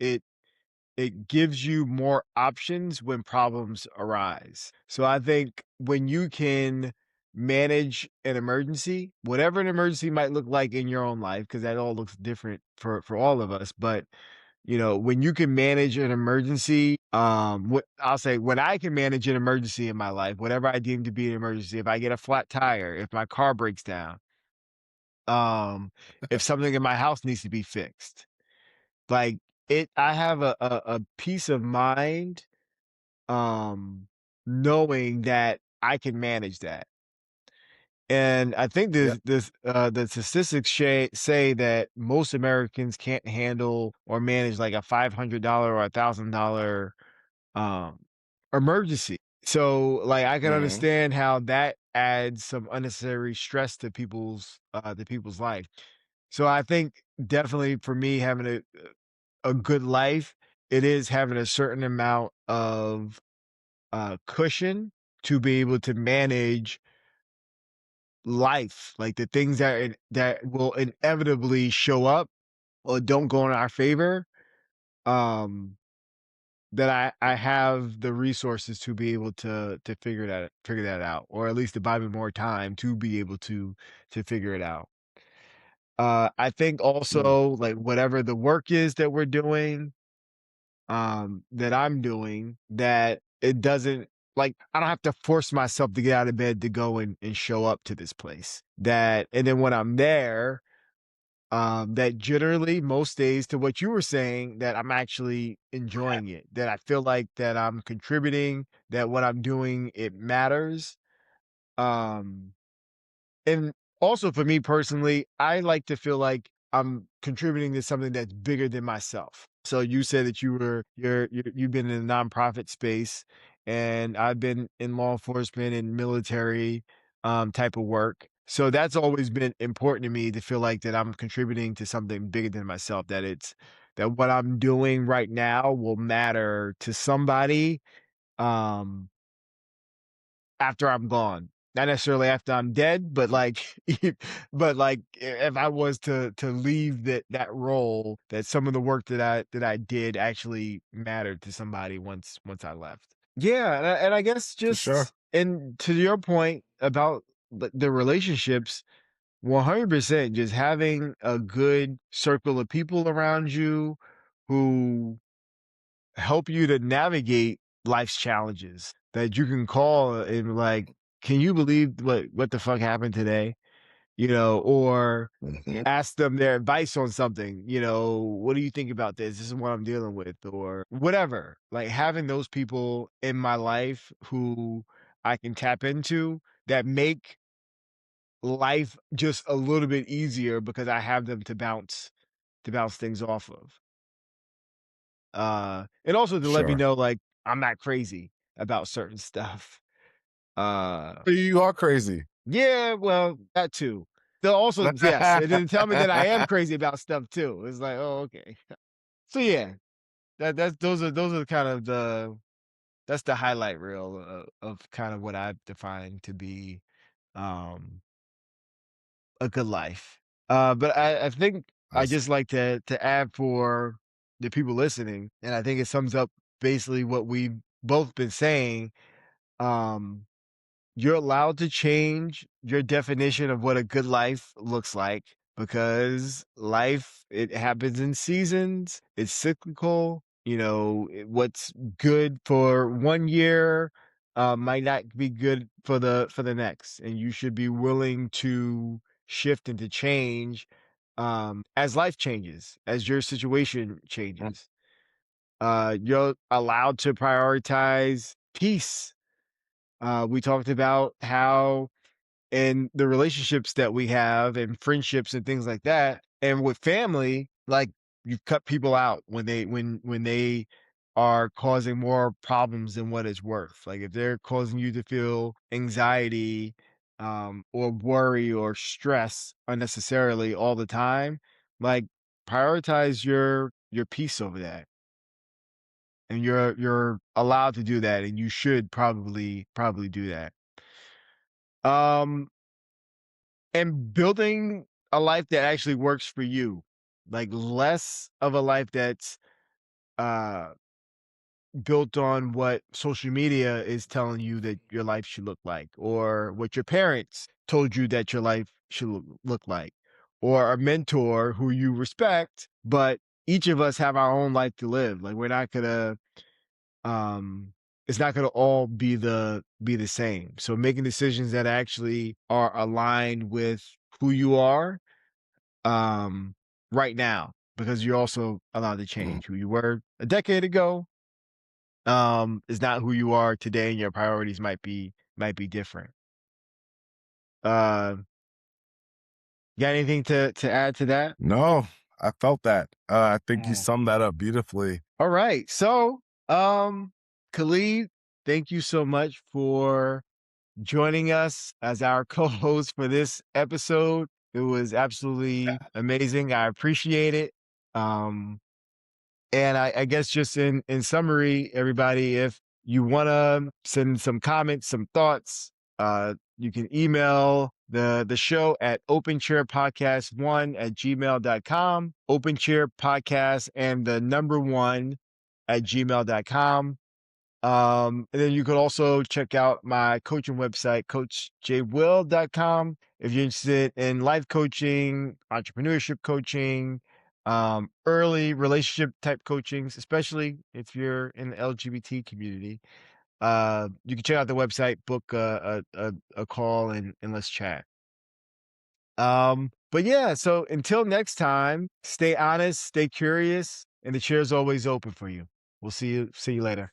it gives you more options when problems arise. So I think when you can manage an emergency, whatever an emergency might look like in your own life, because that all looks different for all of us, but when you can manage an emergency, I'll say when I can manage an emergency in my life, whatever I deem to be an emergency, if I get a flat tire, if my car breaks down, um, if something in my house needs to be fixed, like I have a peace of mind, um, knowing that I can manage that. And I think Yeah. the statistics say that most Americans can't handle or manage like a $500 or $1,000 um emergency. So like I can Hmm. understand how that adds some unnecessary stress to people's life. So I think definitely for me having a good life, it is having a certain amount of cushion to be able to manage life, like the things that will inevitably show up or don't go in our favor. Um, that I have the resources to be able to figure that out, or at least to buy me more time to be able to figure it out. I think Yeah. also like whatever the work is that we're doing, that I'm doing, that it doesn't like I don't have to force myself to get out of bed to go and show up to this place. That and then when I'm there, that generally most days to what you were saying that I'm actually enjoying it, that I feel like that I'm contributing, that what I'm doing, it matters. Um, and also for me personally, I like to feel like I'm contributing to something that's bigger than myself. So you said that you've been in the nonprofit space, and I've been in law enforcement and military type of work. So that's always been important to me to feel like that I'm contributing to something bigger than myself, that it's that what I'm doing right now will matter to somebody um after I'm gone. Not necessarily after I'm dead, but like but like if I was to leave that role, that some of the work that I did actually mattered to somebody once I left. Yeah, and I guess For sure. just and to your point about the relationships, 100% just having a good circle of people around you who help you to navigate life's challenges, that you can call and like, can you believe what the fuck happened today? Or Mhm. ask them their advice on something, what do you think about this? This is what I'm dealing with, or whatever. Like having those people in my life who I can tap into that make life just a little bit easier because I have them to bounce things off of. And also to let me Sure. know, like, I'm not crazy about certain stuff. Uh, You are crazy. yeah, well, that too. They'll also yes, and then tell me that I am crazy about stuff too. It's like, oh, okay. So yeah, those are kind of that's the highlight reel of kind of what I've defined to be um a good life. But I think I I see. just like to add for the people listening, and I think it sums up basically what we've both been saying. Um, you're allowed to change your definition of what a good life looks like because life, it happens in seasons, it's cyclical. What's good for 1 year might not be good for the next, and you should be willing to shift and to change as life changes, as your situation Mm. changes. You're allowed to prioritize peace. We talked about how in the relationships that we have and friendships and things like that, and with family, like you cut people out when they are causing more problems than what it's worth. Like if they're causing you to feel anxiety or worry or stress unnecessarily all the time, like prioritize your peace over that. And you're allowed to do that, and you should probably do that. Um, and building a life that actually works for you, like less of a life that's uh built on what social media is telling you that your life should look like, or what your parents told you that your life should look like, or a mentor who you respect, but each of us have our own life to live. Like we're not gonna um it's not going to all be the same. So making decisions that actually are aligned with who you are um right now, because you're also allowed to Mm. change. Who you were a decade ago is not who you are today, and your priorities might be different. uh got anything to add to that? No, I felt that. I think you summed that up beautifully. All right. So, Khalid, thank you so much for joining us as our co-host for this episode. It was absolutely amazing. I appreciate it. Um, and I guess just in summary, everybody, if you want to send some comments, some thoughts, you can email the show at openchairpodcast1@gmail.com. Openchair podcast and the number one at gmail.com. And then you could also check out my coaching website, coachjwill.com. If you're interested in life coaching, entrepreneurship coaching, early relationship type coachings, especially if you're in the LGBT community, you can check out the website, book a call, and let's chat. But yeah, so until next time, stay honest, stay curious, and the chair's always open for you. We'll see you later.